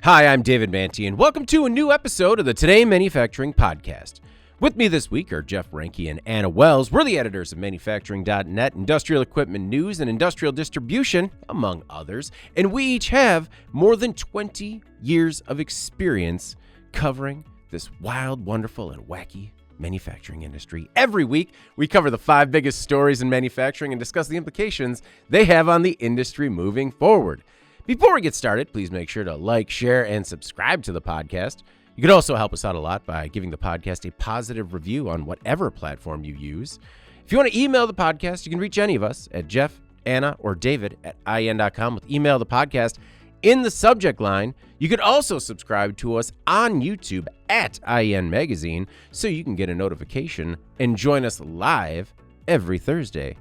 Hi, I'm David Manti, and welcome to a new episode of the Today Manufacturing Podcast. With me this week are Jeff Reinke and Anna Wells. We're the editors of Manufacturing.net, Industrial Equipment News, and Industrial Distribution, among others, and we each have more than 20 years of experience covering this wild, wonderful, and wacky manufacturing industry. Every week, we cover the 5 biggest stories in manufacturing and discuss the implications they have on the industry moving forward. Before we get started, please make sure to like, share, and subscribe to the podcast. You could also help us out a lot by giving the podcast a positive review on whatever platform you use. If you want to email the podcast, you can reach any of us at Jeff, Anna, or David at IN.com with email the podcast in the subject line. You could also subscribe to us on YouTube at IN Magazine so you can get a notification and join us live every Thursday.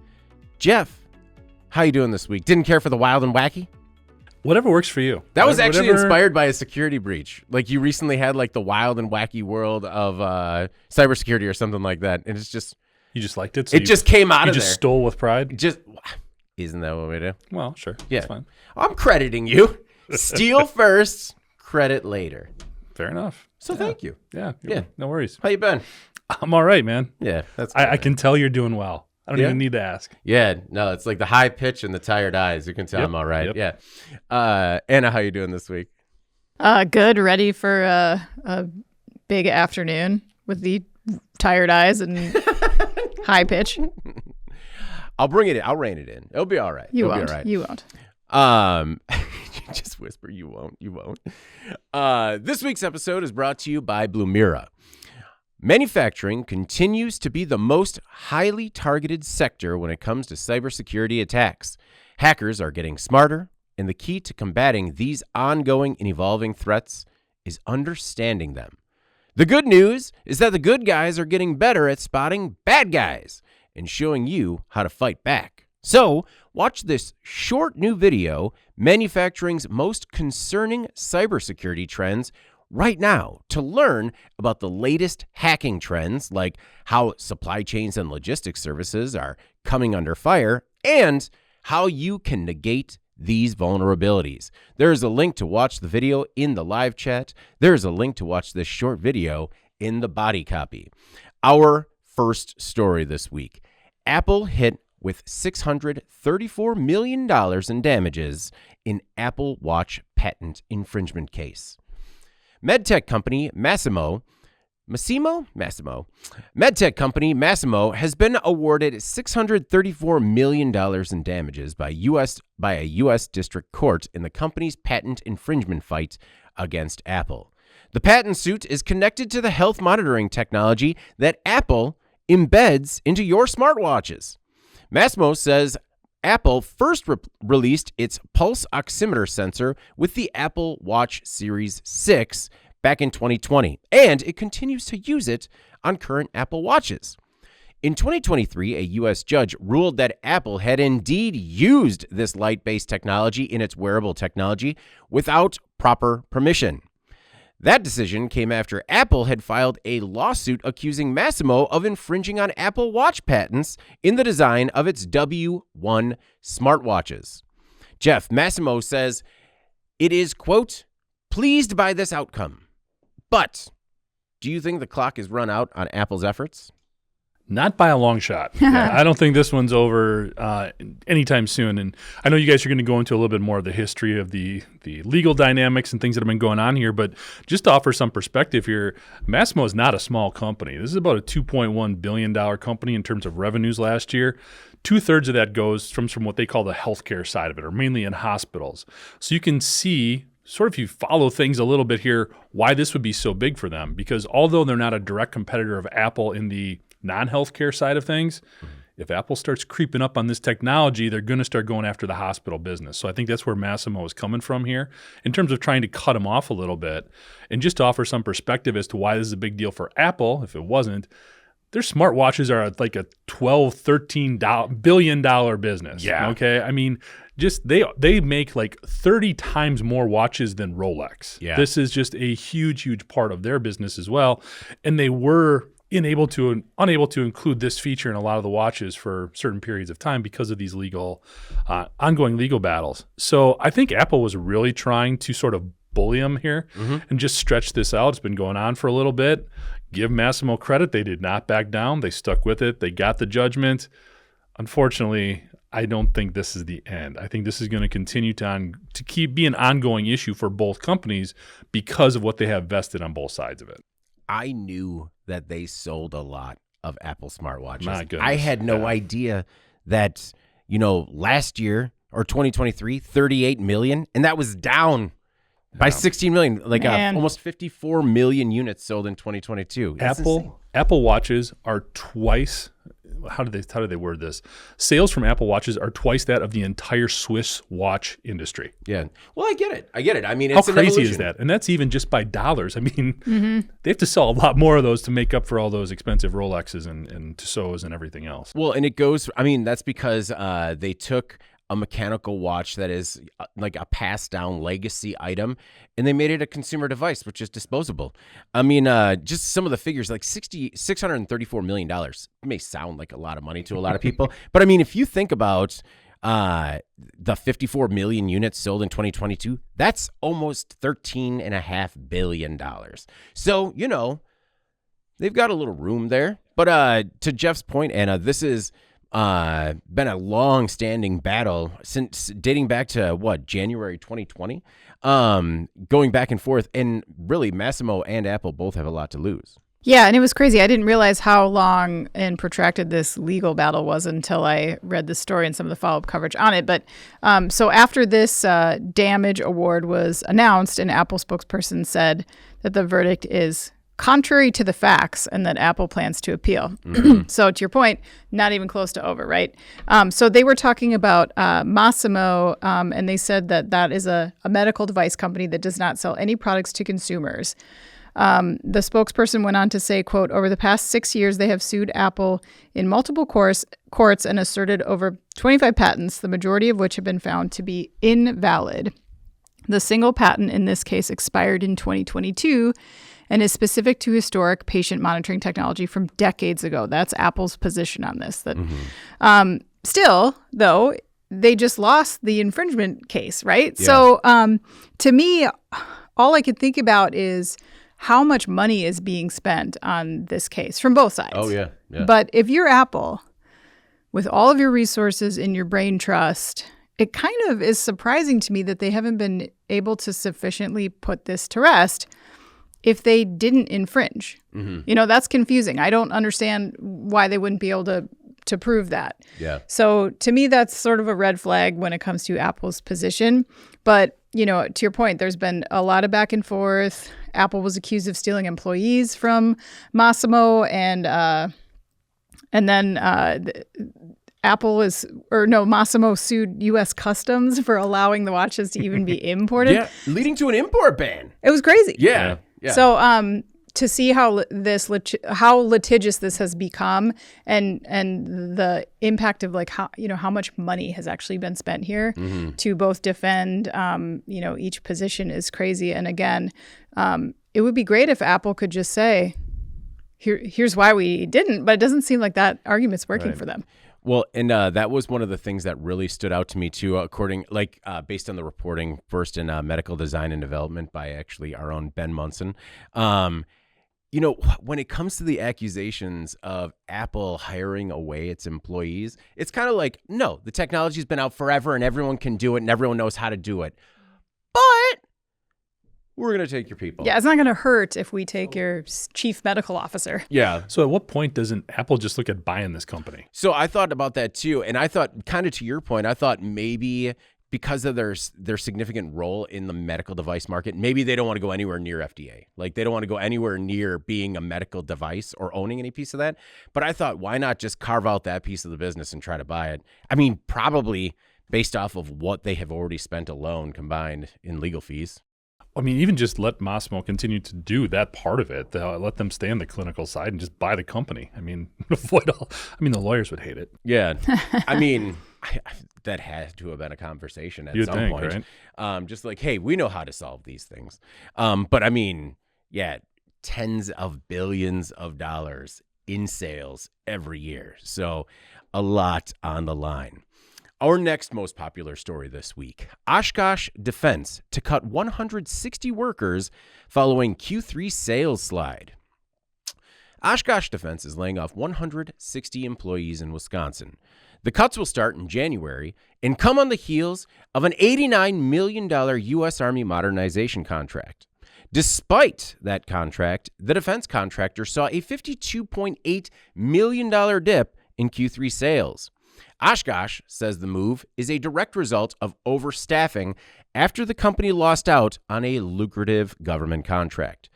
Jeff, how you doing this week? Didn't care for the wild and wacky? Whatever works for you. That was actually inspired by a security breach. Like you recently had like the wild and wacky world of cybersecurity or something like that. And it's just... You just liked it? So it just came out of there. You just stole with pride? Isn't that what we do? Well, sure. Yeah. That's fine. I'm crediting you. Steal first, credit later. Fair enough. So thank you. Yeah. Yeah. No worries. How you been? I'm all right, man. Yeah. That's I can tell you're doing well. I don't even need to ask. Yeah, no, it's like the high pitch and the tired eyes. You can tell I'm all right. Yep. Yeah. Anna, how you doing this week? Good. Ready for a big afternoon with the tired eyes and high pitch. I'll bring it in. I'll rein it in. It'll be all right. You It'll won't. Be all right. You won't. Just whisper. You won't. You won't. This week's episode is brought to you by Blumira. Manufacturing continues to be the most highly targeted sector when it comes to cybersecurity attacks. Hackers are getting smarter, and the key to combating these ongoing and evolving threats is understanding them. The good news is that the good guys are getting better at spotting bad guys and showing you how to fight back. So, watch this short new video, Manufacturing's Most Concerning Cybersecurity Trends, right now to learn about the latest hacking trends, like how supply chains and logistics services are coming under fire and how you can negate these vulnerabilities. There's a link to watch the video in the live chat. There's a link to watch this short video in the body copy. Our first story this week. Apple hit with $634 million in damages in Apple Watch patent infringement case. MedTech company Massimo has been awarded $634 million in damages by a U.S. district court in the company's patent infringement fight against Apple. The patent suit is connected to the health monitoring technology that Apple embeds into your smartwatches. Massimo says Apple first released its pulse oximeter sensor with the Apple Watch Series 6 back in 2020, and it continues to use it on current Apple Watches. In 2023, a U.S. judge ruled that Apple had indeed used this light-based technology in its wearable technology without proper permission. That decision came after Apple had filed a lawsuit accusing Massimo of infringing on Apple Watch patents in the design of its W1 smartwatches. Jeff, Massimo says it is, quote, pleased by this outcome. But do you think the clock is run out on Apple's efforts? Not by a long shot. Yeah, I don't think this one's over anytime soon. And I know you guys are going to go into a little bit more of the history of the legal dynamics and things that have been going on here. But just to offer some perspective here, Massimo is not a small company. This is about a $2.1 billion company in terms of revenues last year. 2/3 of that goes from what they call the healthcare side of it, or mainly in hospitals. So you can see, sort of if you follow things a little bit here, why this would be so big for them. Because although they're not a direct competitor of Apple in the non-healthcare side of things, if Apple starts creeping up on this technology, they're going to start going after the hospital business. So I think that's where Massimo is coming from here in terms of trying to cut them off a little bit. And just to offer some perspective as to why this is a big deal for Apple, if it wasn't, their smartwatches are like a $12-13 billion business. Yeah. Okay. I mean, just they make like 30 times more watches than Rolex. Yeah. This is just a huge, huge part of their business as well. And they were unable to include this feature in a lot of the watches for certain periods of time because of these ongoing legal battles. So I think Apple was really trying to sort of bully them here and just stretch this out. It's been going on for a little bit. Give Massimo credit. They did not back down. They stuck with it. They got the judgment. Unfortunately, I don't think this is the end. I think this is going to continue to keep be an ongoing issue for both companies because of what they have vested on both sides of it. I knew that they sold a lot of Apple smartwatches. My goodness. I had no idea that, last year or 2023, 38 million, and that was down by 16 million, like almost 54 million units sold in 2022. Apple Watches are twice. How do they word this? Sales from Apple Watches are twice that of the entire Swiss watch industry. Yeah. Well, I get it. I mean, how it's crazy is that? And that's even just by dollars. I mean, they have to sell a lot more of those to make up for all those expensive Rolexes and Tissot's and everything else. Well, and it goes. I mean, that's because they took a mechanical watch that is like a passed down legacy item, and they made it a consumer device, which is disposable. I mean, just some of the figures, like $634 million may sound like a lot of money to a lot of people. But I mean, if you think about the 54 million units sold in 2022, that's almost $13.5 billion. So, they've got a little room there. But to Jeff's point, Anna, this is been a long-standing battle since dating back to January 2020, going back and forth, and really Massimo and Apple both have a lot to lose. Yeah, and it was crazy. I didn't realize how long and protracted this legal battle was until I read the story and some of the follow-up coverage on it. But so after this damage award was announced, an Apple spokesperson said that the verdict is contrary to the facts and that Apple plans to appeal. So to your point, not even close to over, right? So they were talking about Massimo, and they said that is a medical device company that does not sell any products to consumers. The spokesperson went on to say, quote, over the past 6 years, they have sued Apple in multiple courts and asserted over 25 patents, the majority of which have been found to be invalid. The single patent in this case expired in 2022 and is specific to historic patient monitoring technology from decades ago. That's Apple's position on this. Still, though, they just lost the infringement case, right? Yeah. So to me, all I could think about is how much money is being spent on this case from both sides. Oh, yeah. But if you're Apple, with all of your resources in your brain trust, it kind of is surprising to me that they haven't been able to sufficiently put this to rest if they didn't infringe. That's confusing. I don't understand why they wouldn't be able to prove that. Yeah. So to me, that's sort of a red flag when it comes to Apple's position. But, to your point, there's been a lot of back and forth. Apple was accused of stealing employees from Massimo, and then Massimo sued U.S. Customs for allowing the watches to even be imported. Yeah, leading to an import ban. It was crazy. Yeah. So to see how litigious this has become, and the impact of how much money has actually been spent here to both defend each position is crazy. And again, it would be great if Apple could just say, here's why we didn't, but it doesn't seem like that argument's working for them. Well, and that was one of the things that really stood out to me too, based on the reporting first in medical design and development by actually our own Ben Munson. When it comes to the accusations of Apple hiring away its employees, it's kind of like, no, the technology's been out forever and everyone can do it and everyone knows how to do it. But we're going to take your people. Yeah, it's not going to hurt if we take your chief medical officer. Yeah. So at what point doesn't Apple just look at buying this company? So I thought about that too. And I thought, kind of to your point, I thought maybe because of their significant role in the medical device market, maybe they don't want to go anywhere near FDA. Like they don't want to go anywhere near being a medical device or owning any piece of that. But I thought, why not just carve out that piece of the business and try to buy it? I mean, probably based off of what they have already spent alone combined in legal fees. I mean, even just let Massimo continue to do that part of it. Let them stay on the clinical side and just buy the company. I mean, the lawyers would hate it. Yeah. I mean, that had to have been a conversation at some point. Right? Just like, hey, we know how to solve these things. But I mean, yeah, tens of billions of dollars in sales every year. So a lot on the line. Our next most popular story this week, Oshkosh Defense to cut 160 workers following Q3 sales slide. Oshkosh Defense is laying off 160 employees in Wisconsin. The cuts will start in January and come on the heels of an $89 million U.S. Army modernization contract. Despite that contract, the defense contractor saw a $52.8 million dip in Q3 sales. Oshkosh says the move is a direct result of overstaffing after the company lost out on a lucrative government contract.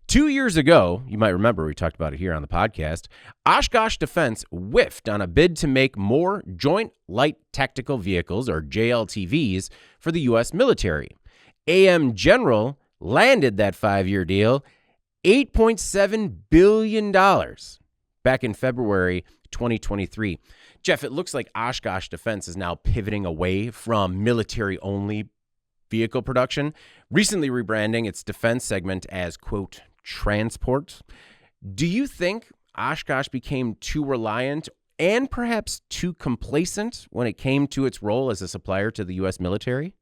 2 years ago, you might remember we talked about it here on the podcast, Oshkosh Defense whiffed on a bid to make more Joint Light Tactical Vehicles, or JLTVs, for the U.S. military. AM General landed that 5-year deal, $8.7 billion, back in February 2023. Jeff, it looks like Oshkosh Defense is now pivoting away from military-only vehicle production, recently rebranding its defense segment as, quote, transport. Do you think Oshkosh became too reliant and perhaps too complacent when it came to its role as a supplier to the U.S. military?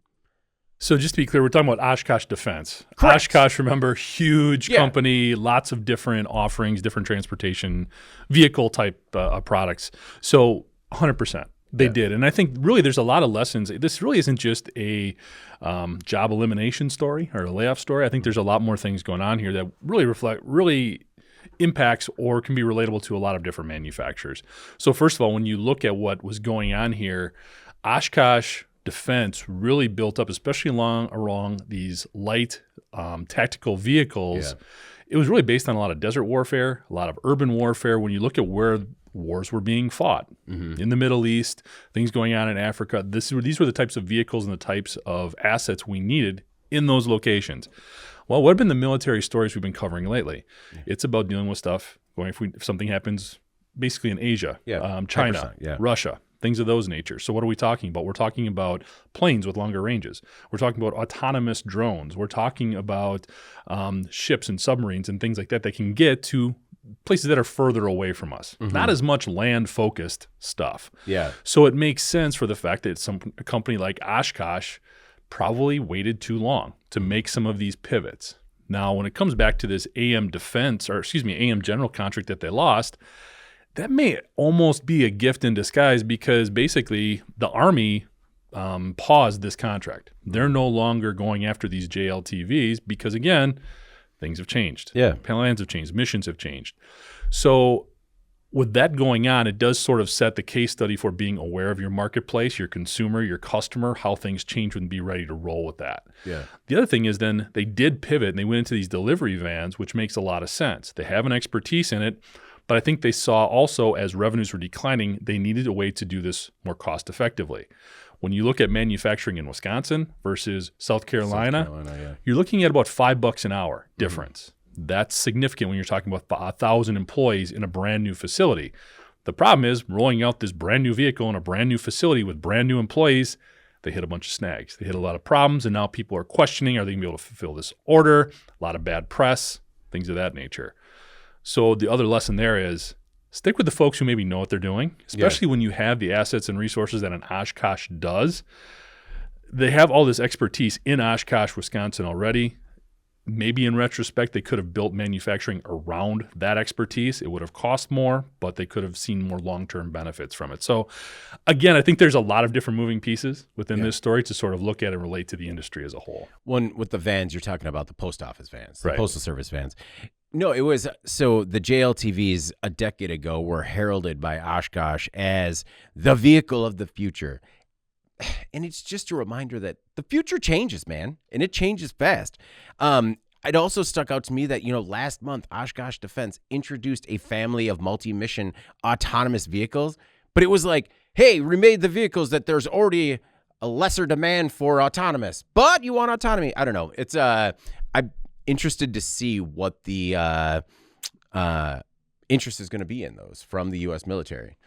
So just to be clear, we're talking about Oshkosh Defense. Correct. Oshkosh, remember, huge company, lots of different offerings, different transportation vehicle type products. So 100%. They did. And I think really there's a lot of lessons. This really isn't just a job elimination story or a layoff story. I think there's a lot more things going on here that really impacts or can be relatable to a lot of different manufacturers. So first of all, when you look at what was going on here, Oshkosh Defense really built up, especially along these light tactical vehicles. Yeah. It was really based on a lot of desert warfare, a lot of urban warfare. When you look at where wars were being fought in the Middle East, things going on in Africa, these were the types of vehicles and the types of assets we needed in those locations. Well, what have been the military stories we've been covering lately? It's about dealing with stuff if something happens basically in Asia, China, Russia, things of those nature. So what are we talking about? We're talking about planes with longer ranges. We're talking about autonomous drones. We're talking about ships and submarines and things like that can get to places that are further away from us. Not as much land-focused stuff. Yeah. So it makes sense for the fact that a company like Oshkosh probably waited too long to make some of these pivots. Now, when it comes back to this AM General contract that they lost, that may almost be a gift in disguise because basically the Army paused this contract. They're no longer going after these JLTVs because, again, things have changed. Yeah. Plans have changed. Missions have changed. So with that going on, it does sort of set the case study for being aware of your marketplace, your consumer, your customer, how things change and be ready to roll with that. Yeah. The other thing is then they did pivot and they went into these delivery vans, which makes a lot of sense. They have an expertise in it, but I think they saw also as revenues were declining, they needed a way to do this more cost effectively. When you look at manufacturing in Wisconsin versus South Carolina, you're looking at about $5 an hour difference. That's significant when you're talking about 1,000 employees in a brand new facility. The problem is rolling out this brand new vehicle in a brand new facility with brand new employees, they hit a bunch of snags. They hit a lot of problems, and now people are questioning, are they going to be able to fulfill this order? A lot of bad press, things of that nature. So the other lesson there is stick with the folks who maybe know what they're doing, especially when you have the assets and resources that an Oshkosh does. They have all this expertise in Oshkosh, Wisconsin already. Maybe in retrospect, they could have built manufacturing around that expertise. It would have cost more, but they could have seen more long-term benefits from it. So again, I think there's a lot of different moving pieces within this story to sort of look at and relate to the industry as a whole. With the vans, you're talking about the post office vans, the postal service vans. No, it was so the JLTVs a decade ago were heralded by Oshkosh as the vehicle of the future. And it's just a reminder that the future changes, man, and it changes fast. It also stuck out to me that, last month, Oshkosh Defense introduced a family of multi-mission autonomous vehicles, but it was like, hey, we made the vehicles that there's already a lesser demand for autonomous, but you want autonomy. I don't know. It's I'm interested to see what the interest is going to be in those from the U.S. military.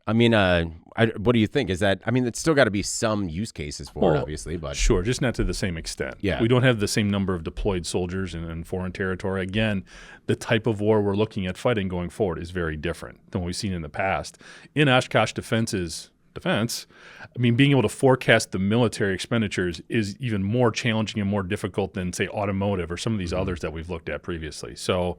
I mean, what do you think? Is that, it's still got to be some use cases for it, obviously, but sure, just not to the same extent. Yeah. We don't have the same number of deployed soldiers in foreign territory. Again, the type of war we're looking at fighting going forward is very different than what we've seen in the past. In Oshkosh Defense's defense, I mean, being able to forecast the military expenditures is even more challenging and more difficult than, say, automotive or some of these others that we've looked at previously. So,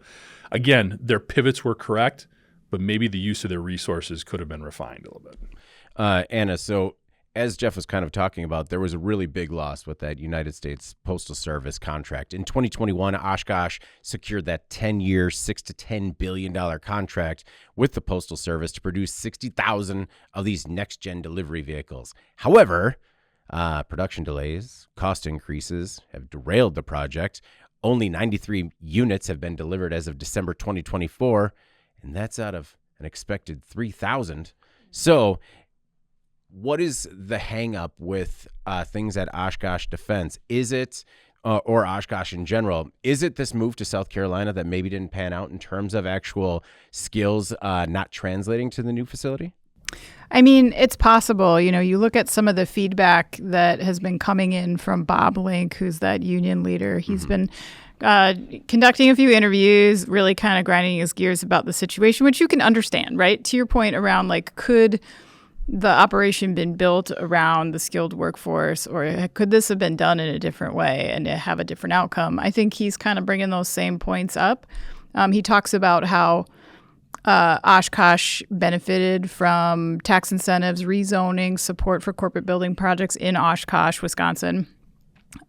again, their pivots were correct, but maybe the use of their resources could have been refined a little bit. Anna, so as Jeff was kind of talking about, there was a really big loss with that United States Postal Service contract. In 2021, Oshkosh secured that 10-year, $6 to $10 billion contract with the Postal Service to produce 60,000 of these next-gen delivery vehicles. However, production delays, cost increases have derailed the project. Only 93 units have been delivered as of December 2024, and that's out of an expected 3,000. So what is the hang up with things at Oshkosh Defense? Is it, or Oshkosh in general, is it this move to South Carolina that maybe didn't pan out in terms of actual skills not translating to the new facility? I mean, it's possible. You know, you look at some of the feedback that has been coming in from Bob Link, who's that union leader. He's been conducting a few interviews, really kind of grinding his gears about the situation, which you can understand, right? To your point around, like, could the operation been built around the skilled workforce, or could this have been done in a different way and have a different outcome? I think he's kind of bringing those same points up. He talks about how Oshkosh benefited from tax incentives, rezoning, support for corporate building projects in Oshkosh, Wisconsin.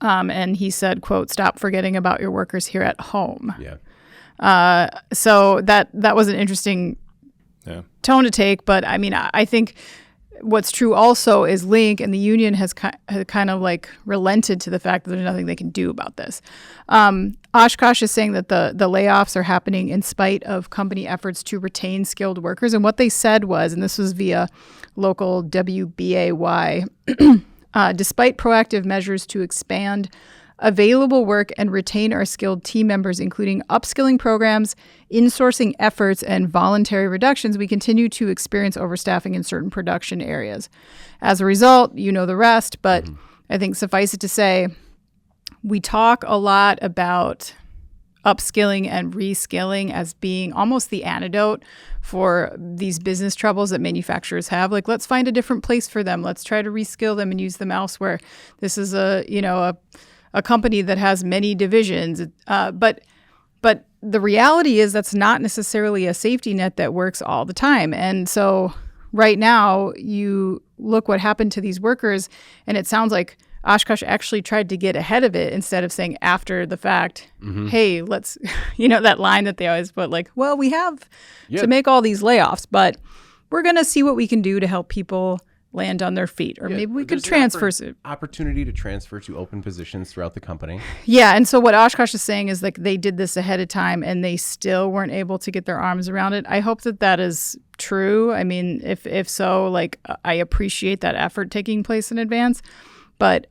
And he said, quote, "Stop forgetting about your workers here at home." Yeah. So that was an interesting tone to take. But I mean, I think what's true also is Link and the union has kind of like relented to the fact that there's nothing they can do about this. Oshkosh is saying that the layoffs are happening in spite of company efforts to retain skilled workers. And what they said was, and this was via local WBAY, despite proactive measures to expand available work and retain our skilled team members, including upskilling programs, insourcing efforts, and voluntary reductions, we continue to experience overstaffing in certain production areas. As a result, you know the rest, but I think suffice it to say, we talk a lot about upskilling and reskilling as being almost the antidote for these business troubles that manufacturers have. Like, let's find a different place for them. Let's try to reskill them and use them elsewhere. This is a company that has many divisions, but the reality is that's not necessarily a safety net that works all the time. And so right now, you look what happened to these workers, and it sounds like Oshkosh actually tried to get ahead of it instead of saying after the fact, hey, let's, that line that they always put, like, well, we have to make all these layoffs, but we're going to see what we can do to help people land on their feet, or maybe we could transfer opportunity to transfer to open positions throughout the company. Yeah, and so what Oshkosh is saying is, like, they did this ahead of time and they still weren't able to get their arms around it. I hope that is true. I mean, if so, like, I appreciate that effort taking place in advance, but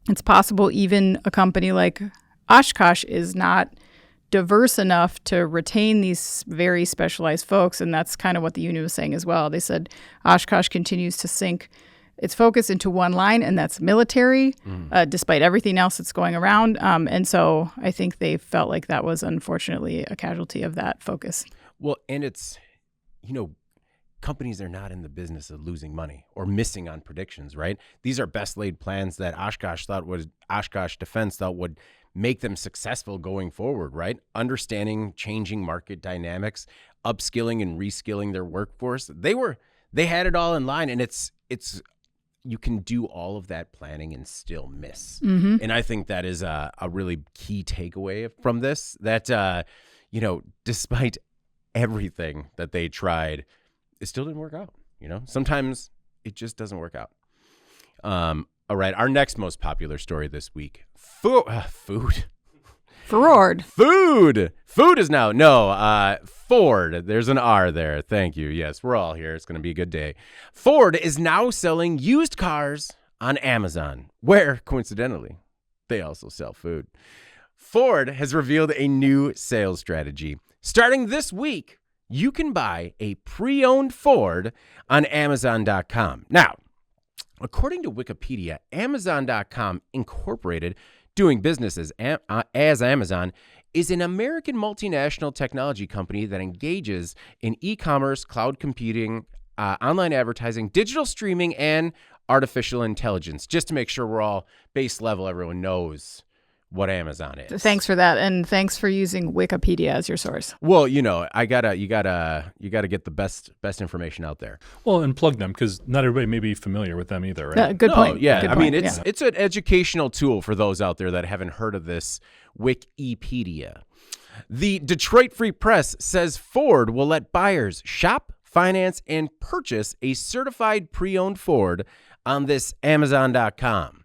it's possible even a company like Oshkosh is not diverse enough to retain these very specialized folks. And that's kind of what the union was saying as well. They said Oshkosh continues to sink its focus into one line, and that's military, despite everything else that's going around. And so I think they felt like that was unfortunately a casualty of that focus. Well, and it's, companies are not in the business of losing money or missing on predictions, right? These are best laid plans that Oshkosh Defense thought would make them successful going forward, right? Understanding changing market dynamics, upskilling and reskilling their workforce. They had it all in line, and it's you can do all of that planning and still miss. And I think that is a really key takeaway from this, that despite everything that they tried, it still didn't work out. Sometimes it just doesn't work out. All right, our next most popular story this week. Food. Ford. Food is now, Ford. There's an R there. Thank you. Yes, we're all here. It's going to be a good day. Ford is now selling used cars on Amazon, where, coincidentally, they also sell food. Ford has revealed a new sales strategy. Starting this week, you can buy a pre-owned Ford on Amazon.com. Now, according to Wikipedia, Amazon.com Incorporated, doing business as Amazon, is an American multinational technology company that engages in e-commerce, cloud computing, online advertising, digital streaming, and artificial intelligence, just to make sure we're all base level, everyone knows what Amazon is. Thanks for that, and thanks for using Wikipedia as your source. Well, you gotta get the best information out there. Well, and plug them, because not everybody may be familiar with them either, right? Good point. Yeah, Good I mean, point. it's an educational tool for those out there that haven't heard of this Wikipedia. The Detroit Free Press says Ford will let buyers shop, finance, and purchase a certified pre-owned Ford on this Amazon.com.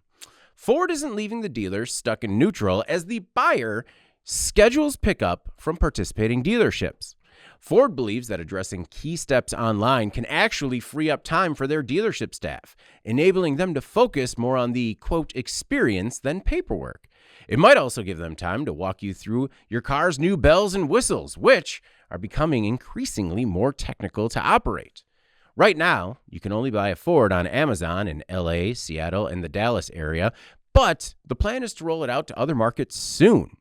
Ford isn't leaving the dealers stuck in neutral as the buyer schedules pickup from participating dealerships. Ford believes that addressing key steps online can actually free up time for their dealership staff, enabling them to focus more on the, quote, experience than paperwork. It might also give them time to walk you through your car's new bells and whistles, which are becoming increasingly more technical to operate. Right now, you can only buy a Ford on Amazon in LA, Seattle, and the Dallas area, but the plan is to roll it out to other markets soon.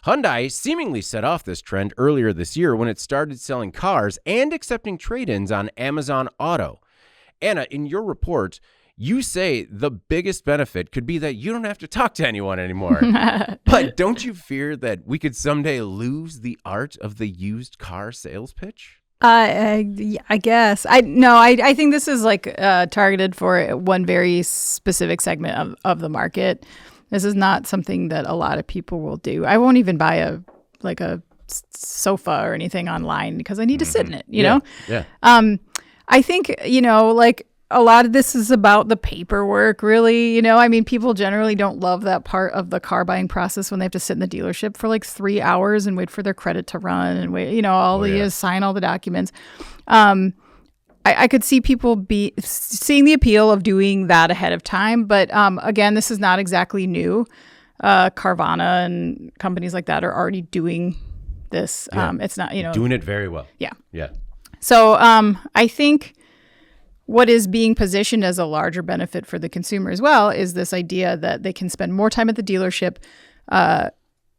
Hyundai seemingly set off this trend earlier this year when it started selling cars and accepting trade-ins on Amazon Auto. Anna, in your report, you say the biggest benefit could be that you don't have to talk to anyone anymore. But don't you fear that we could someday lose the art of the used car sales pitch? I guess. I think this is like targeted for one very specific segment of the market. This is not something that a lot of people will do. I won't even buy a sofa or anything online because I need to sit in it, you know? Yeah. I think, like a lot of this is about the paperwork, really. I mean, people generally don't love that part of the car buying process when they have to sit in the dealership for like 3 hours and wait for their credit to run and wait, sign all the documents. I could see people seeing the appeal of doing that ahead of time. But again, this is not exactly new. Carvana and companies like that are already doing this. Yeah. It's not, doing it very well. Yeah. Yeah. So I think what is being positioned as a larger benefit for the consumer as well is this idea that they can spend more time at the dealership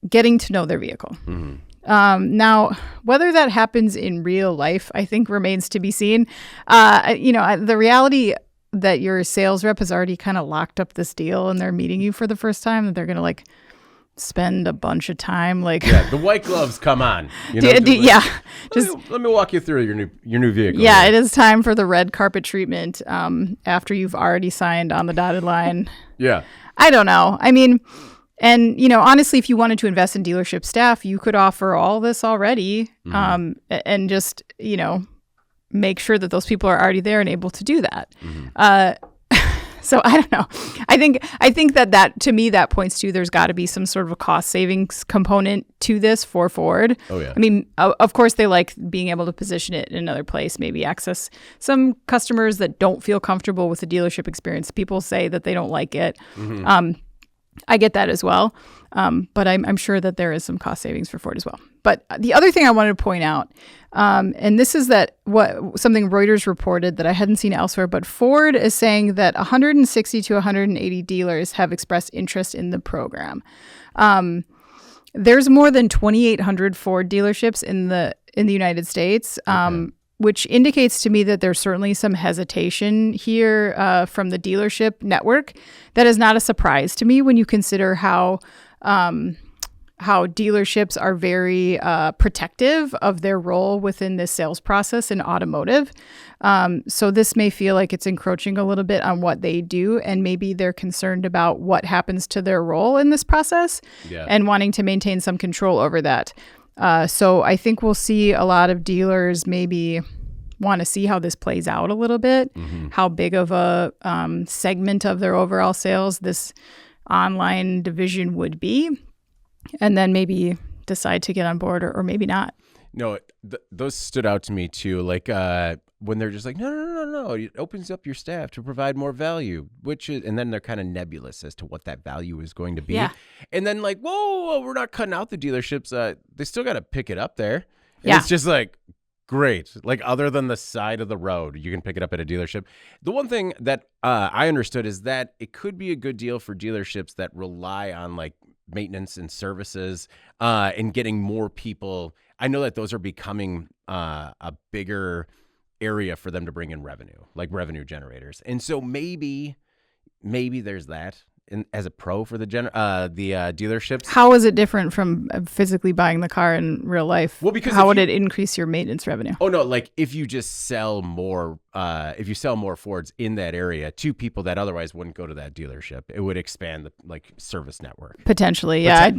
getting to know their vehicle. Mm-hmm. Now, whether that happens in real life, I think remains to be seen. The reality that your sales rep has already kind of locked up this deal and they're meeting you for the first time, that they're going to spend a bunch of time the white gloves come on. Let me walk you through your new vehicle. Yeah, it is time for the red carpet treatment after you've already signed on the dotted line. Yeah. I don't know. I mean, and honestly, if you wanted to invest in dealership staff, you could offer all this already, and just make sure that those people are already there and able to do that. Mm-hmm. So I don't know. I think that to me that points to there's got to be some sort of a cost savings component to this for Ford. Oh yeah. I mean, of course they like being able to position it in another place, maybe access some customers that don't feel comfortable with the dealership experience. People say that they don't like it. Mm-hmm. I get that as well. But I'm sure that there is some cost savings for Ford as well. But the other thing I wanted to point out, and this is something Reuters reported that I hadn't seen elsewhere, but Ford is saying that 160 to 180 dealers have expressed interest in the program. There's more than 2,800 Ford dealerships in the United States. Which indicates to me that there's certainly some hesitation here from the dealership network. That is not a surprise to me when you consider how dealerships are very protective of their role within this sales process in automotive. So this may feel like it's encroaching a little bit on what they do, and maybe they're concerned about what happens to their role in this process and wanting to maintain some control over that. So I think we'll see a lot of dealers maybe want to see how this plays out a little bit, how big of a segment of their overall sales this online division would be, and then maybe decide to get on board or maybe not. No, those stood out to me too. Like when they're just like, no, it opens up your staff to provide more value, and then they're kind of nebulous as to what that value is going to be. Yeah. And then like, whoa, we're not cutting out the dealerships. They still got to pick it up there. And it's just like, great. Like other than the side of the road, you can pick it up at a dealership. The one thing that I understood is that it could be a good deal for dealerships that rely on like maintenance and services and getting more people. I know that those are becoming a bigger area for them to bring in revenue, like revenue generators. And so maybe there's that as a pro for the dealerships. How is it different from physically buying the car in real life? Well, because how would it increase your maintenance revenue? Oh no, like if you just sell more, Fords in that area to people that otherwise wouldn't go to that dealership, it would expand the service network. Potentially, yeah.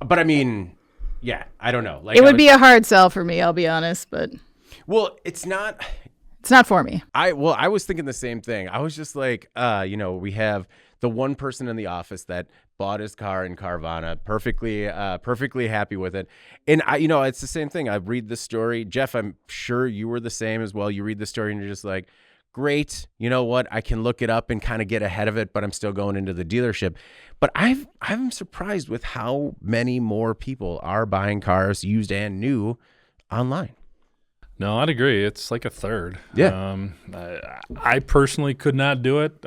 But I mean, yeah, I don't know. Like it would be a hard sell for me, I'll be honest, but well, it's not. It's not for me. I was thinking the same thing. I was just like, we have the one person in the office that bought his car in Carvana, perfectly happy with it. And it's the same thing. I read the story. Jeff, I'm sure you were the same as well. You read the story and you're just like, great. You know what? I can look it up and kind of get ahead of it, but I'm still going into the dealership. But I'm surprised with how many more people are buying cars used and new online. No, I'd agree. It's like a third. Yeah. I personally could not do it.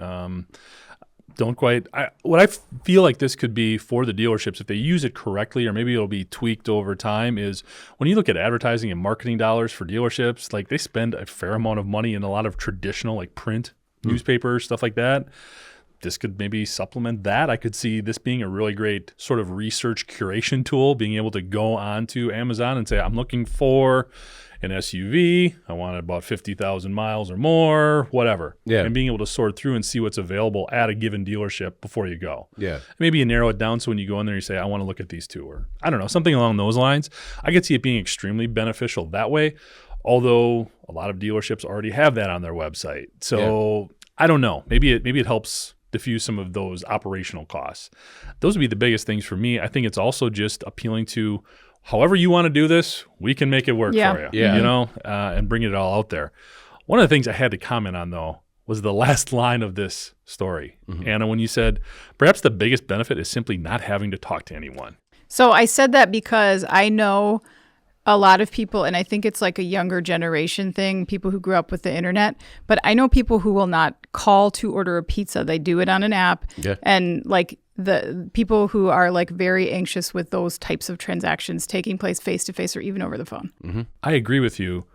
What I feel like this could be for the dealerships, if they use it correctly, or maybe it'll be tweaked over time, is when you look at advertising and marketing dollars for dealerships, like they spend a fair amount of money in a lot of traditional like print newspapers, stuff like that. This could maybe supplement that. I could see this being a really great sort of research curation tool, being able to go onto Amazon and say, I'm looking for an SUV. I want about 50,000 miles or more, whatever. Yeah. And being able to sort through and see what's available at a given dealership before you go. Yeah. Maybe you narrow it down so when you go in there, you say, I want to look at these two, or I don't know, something along those lines. I could see it being extremely beneficial that way, although a lot of dealerships already have that on their website. So I don't know. Maybe it helps diffuse some of those operational costs. Those would be the biggest things for me. I think it's also just appealing to however you want to do this, we can make it work for you, and bring it all out there. One of the things I had to comment on, though, was the last line of this story. Mm-hmm. Anna, when you said, perhaps the biggest benefit is simply not having to talk to anyone. So I said that because I know a lot of people, and I think it's like a younger generation thing, people who grew up with the internet, but I know people who will not call to order a pizza. They do it on an app. Yeah. And like the people who are like very anxious with those types of transactions taking place face to face or even over the phone. Mm-hmm. I agree with you,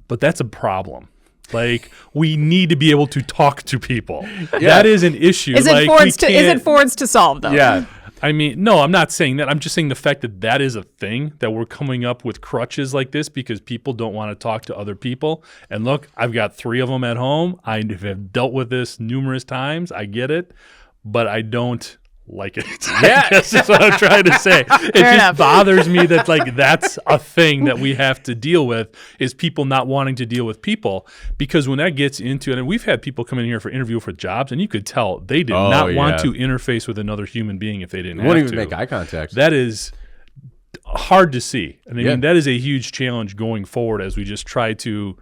but that's a problem. Like, we need to be able to talk to people. Yeah. That is an issue. Is it Ford's to solve, though? Yeah. I mean, no, I'm not saying that. I'm just saying the fact that is a thing, that we're coming up with crutches like this because people don't want to talk to other people. And look, I've got 3 of them at home. I have dealt with this numerous times. I get it, but I don't like it. Yeah, I guess that's what I'm trying to say. It just bothers me that like that's a thing that we have to deal with, is people not wanting to deal with people, because when that gets into it, and we've had people come in here for interview for jobs, and you could tell they did not want to interface with another human being if they didn't have to. Wouldn't even make eye contact. That is hard to see. And I mean, that is a huge challenge going forward as we just try to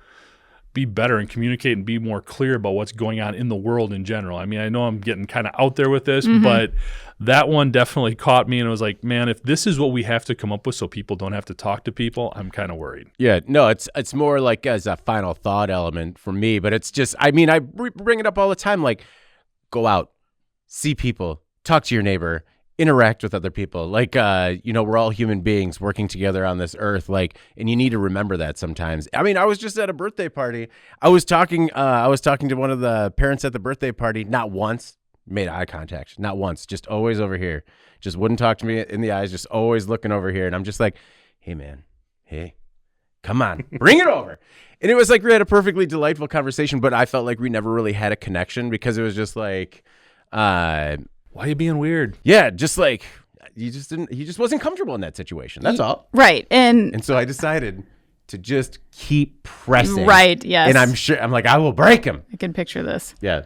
be better and communicate and be more clear about what's going on in the world in general. I mean, I know I'm getting kind of out there with this, but that one definitely caught me, and I was like, man, if this is what we have to come up with so people don't have to talk to people, I'm kind of worried. Yeah, no, it's more like as a final thought element for me, but it's just, I mean, I bring it up all the time, like, go out, see people, talk to your neighbor, interact with other people. Like, we're all human beings working together on this earth. Like, and you need to remember that sometimes. I mean, I was just at a birthday party. I was talking to one of the parents at the birthday party. Not once made eye contact. Not once. Just always over here. Just wouldn't talk to me in the eyes. Just always looking over here. And I'm just like, hey man, hey, come on, bring it over. And it was like we had a perfectly delightful conversation, but I felt like we never really had a connection because it was just like, why are you being weird? Yeah, just like he just wasn't comfortable in that situation. That's all. Right. And so I decided to just keep pressing. Right, yes. And I'm like, I will break him. I can picture this. Yeah.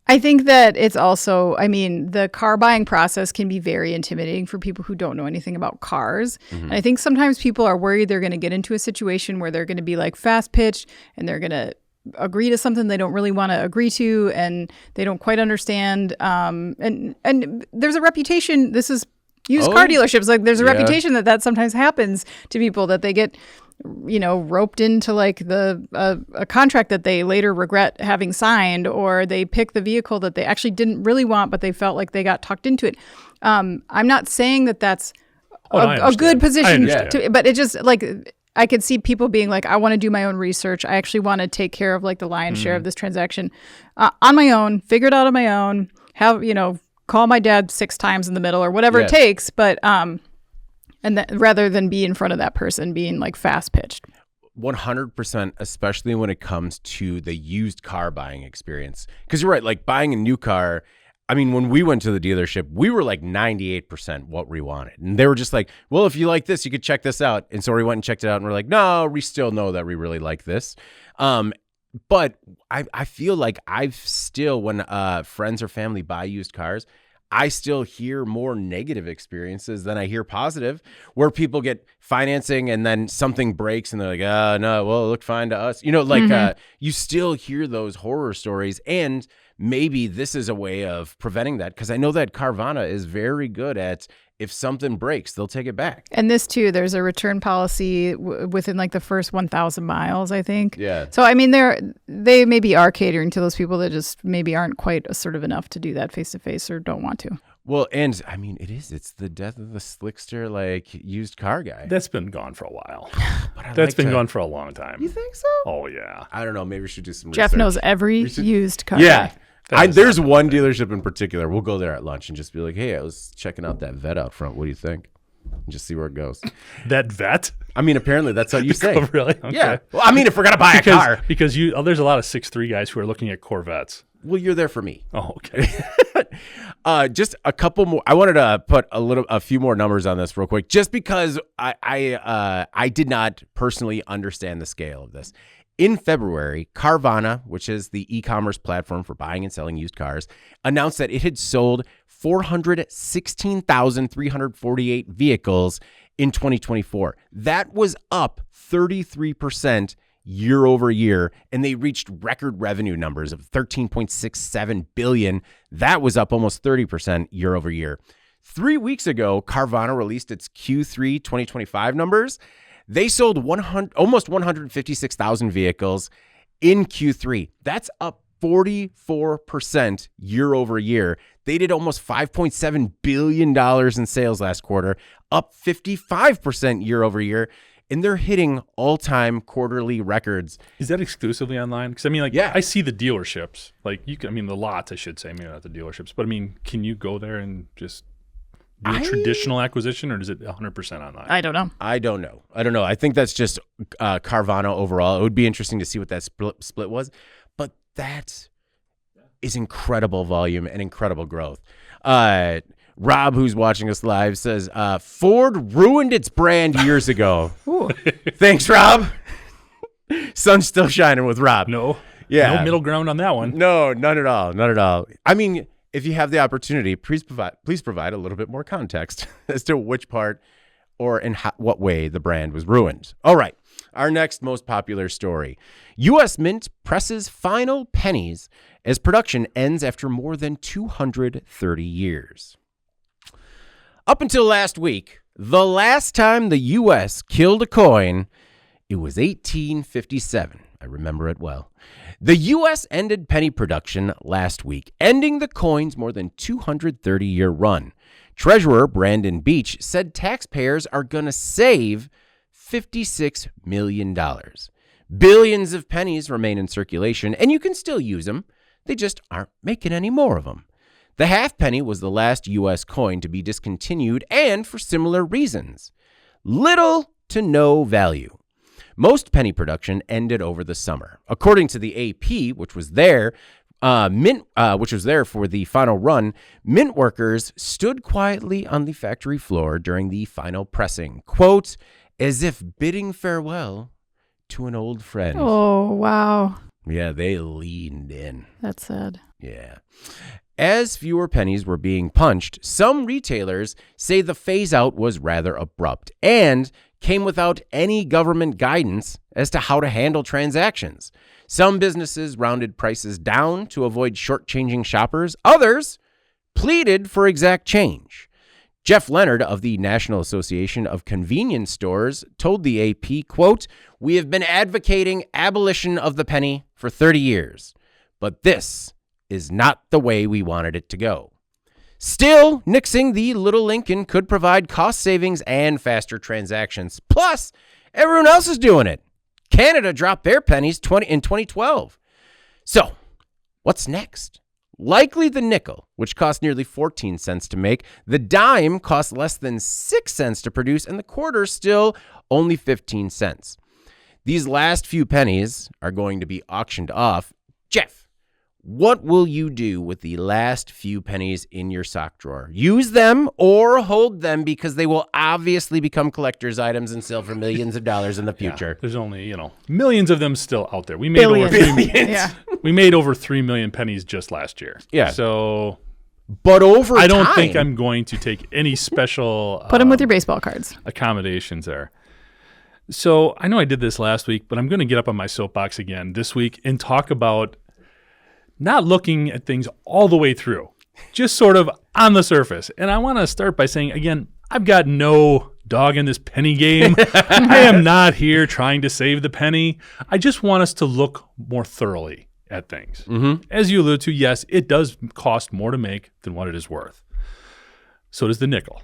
I think that it's also, I mean, the car buying process can be very intimidating for people who don't know anything about cars. Mm-hmm. And I think sometimes people are worried they're going to get into a situation where they're going to be like fast pitched and they're going to agree to something they don't really want to agree to, and they don't quite understand. And there's a reputation. This is used car dealerships. Like, there's a reputation that sometimes happens to people, that they get, roped into like a contract that they later regret having signed, or they pick the vehicle that they actually didn't really want, but they felt like they got tucked into it. I'm not saying that that's a good position, but it just like, I could see people being like, I want to do my own research. I actually want to take care of like the lion's share of this transaction on my own, figure it out on my own, have, call my dad 6 times in the middle or whatever it takes. But, rather than be in front of that person being like fast pitched. 100%, especially when it comes to the used car buying experience. Because you're right, like buying a new car. I mean, when we went to the dealership, we were like 98% what we wanted. And they were just like, well, if you like this, you could check this out. And so we went and checked it out and we're like, no, we still know that we really like this. But I feel like I've still, when friends or family buy used cars, I still hear more negative experiences than I hear positive, where people get financing and then something breaks and they're like, oh, no, well, it looked fine to us. You still hear those horror stories. And maybe this is a way of preventing that, because I know that Carvana is very good at, if something breaks, they'll take it back. And this too, there's a return policy within like the first 1,000 miles, I think. Yeah. So I mean, they maybe are catering to those people that just maybe aren't quite assertive enough to do that face to face or don't want to. Well, and I mean, it's the death of the slickster, like used car guy. That's been gone for a while. That's been gone for a long time. You think so? Oh yeah. I don't know. Maybe we should do some Jeff research. knows every used car. Yeah. guy. There's one dealership in particular. We'll go there at lunch and just be like, hey, I was checking out that vet out front. What do you think? And just see where it goes. That vet? I mean, apparently that's how you say. Oh, really? Okay. Yeah. Well, I mean, if we're going to buy a car. Because there's a lot of 6'3" guys who are looking at Corvettes. Well, you're there for me. Oh, okay. Just a couple more. I wanted to put a few more numbers on this real quick, just because I did not personally understand the scale of this. In February, Carvana, which is the e-commerce platform for buying and selling used cars, announced that it had sold 416,348 vehicles in 2024. That was up 33% year over year, and they reached record revenue numbers of $13.67 billion. That was up almost 30% year over year. 3 weeks ago, Carvana released its Q3 2025 numbers. They sold almost 156,000 vehicles in Q3. That's up 44% year over year. They did almost $5.7 billion in sales last quarter, up 55% year over year. And they're hitting all-time quarterly records. Is that exclusively online? Because I mean, I see the dealerships. The lots, I should say, maybe not the dealerships. But I mean, can you go there and just do a traditional acquisition, or is it 100% online? I don't know. I don't know. I think that's just Carvana overall. It would be interesting to see what that split was. But that is incredible volume and incredible growth. Rob, who's watching us live, says, Ford ruined its brand years ago. Thanks, Rob. Sun's still shining with Rob. No middle ground on that one. No, none at all. I mean, if you have the opportunity, please provide a little bit more context as to which part or in what way the brand was ruined. All right, our next most popular story. U.S. Mint presses final pennies as production ends after more than 230 years. Up until last week, the last time the U.S. killed a coin, it was 1857. I remember it well. The U.S. ended penny production last week, ending the coin's more than 230-year run. Treasurer Brandon Beach said taxpayers are going to save $56 million. Billions of pennies remain in circulation, and you can still use them. They just aren't making any more of them. The half penny was the last U.S. coin to be discontinued, and for similar reasons. Little to no value. Most penny production ended over the summer. According to the AP, which was there for the final run, mint workers stood quietly on the factory floor during the final pressing, quote, as if bidding farewell to an old friend. Oh, wow. Yeah, they leaned in. That's sad. Yeah. As fewer pennies were being punched, some retailers say the phase-out was rather abrupt and came without any government guidance as to how to handle transactions. Some businesses rounded prices down to avoid shortchanging shoppers. Others pleaded for exact change. Jeff Leonard of the National Association of Convenience Stores told the AP, quote, "We have been advocating abolition of the penny for 30 years, but this is not the way we wanted it to go. Still, nixing the little Lincoln could provide cost savings and faster transactions. Plus, Everyone else is doing it. Canada dropped their pennies in 2012. So, what's next? Likely the nickel, which cost nearly 14 cents to make. The dime cost less than 6 cents to produce, and the quarter still only 15 cents. These last few pennies are going to be auctioned off. Jeff, what will you do with the last few pennies in your sock drawer? Use them or hold them, because they will obviously become collector's items and sell for millions of dollars in the future. There's only, millions of them still out there. We made over 3 million. Yeah. We made over 3 million pennies just last year. Yeah. So, but over I don't time, think I'm going to take any special Put them with your baseball cards. accommodations there. So I know I did this last week, but I'm going to get up on my soapbox again this week and talk about not looking at things all the way through, just sort of on the surface. And I want to start by saying, again, I've got no dog in this penny game. I am not here trying to save the penny. I just want us to look more thoroughly at things. Mm-hmm. As you alluded to, yes, it does cost more to make than what it is worth. So does the nickel.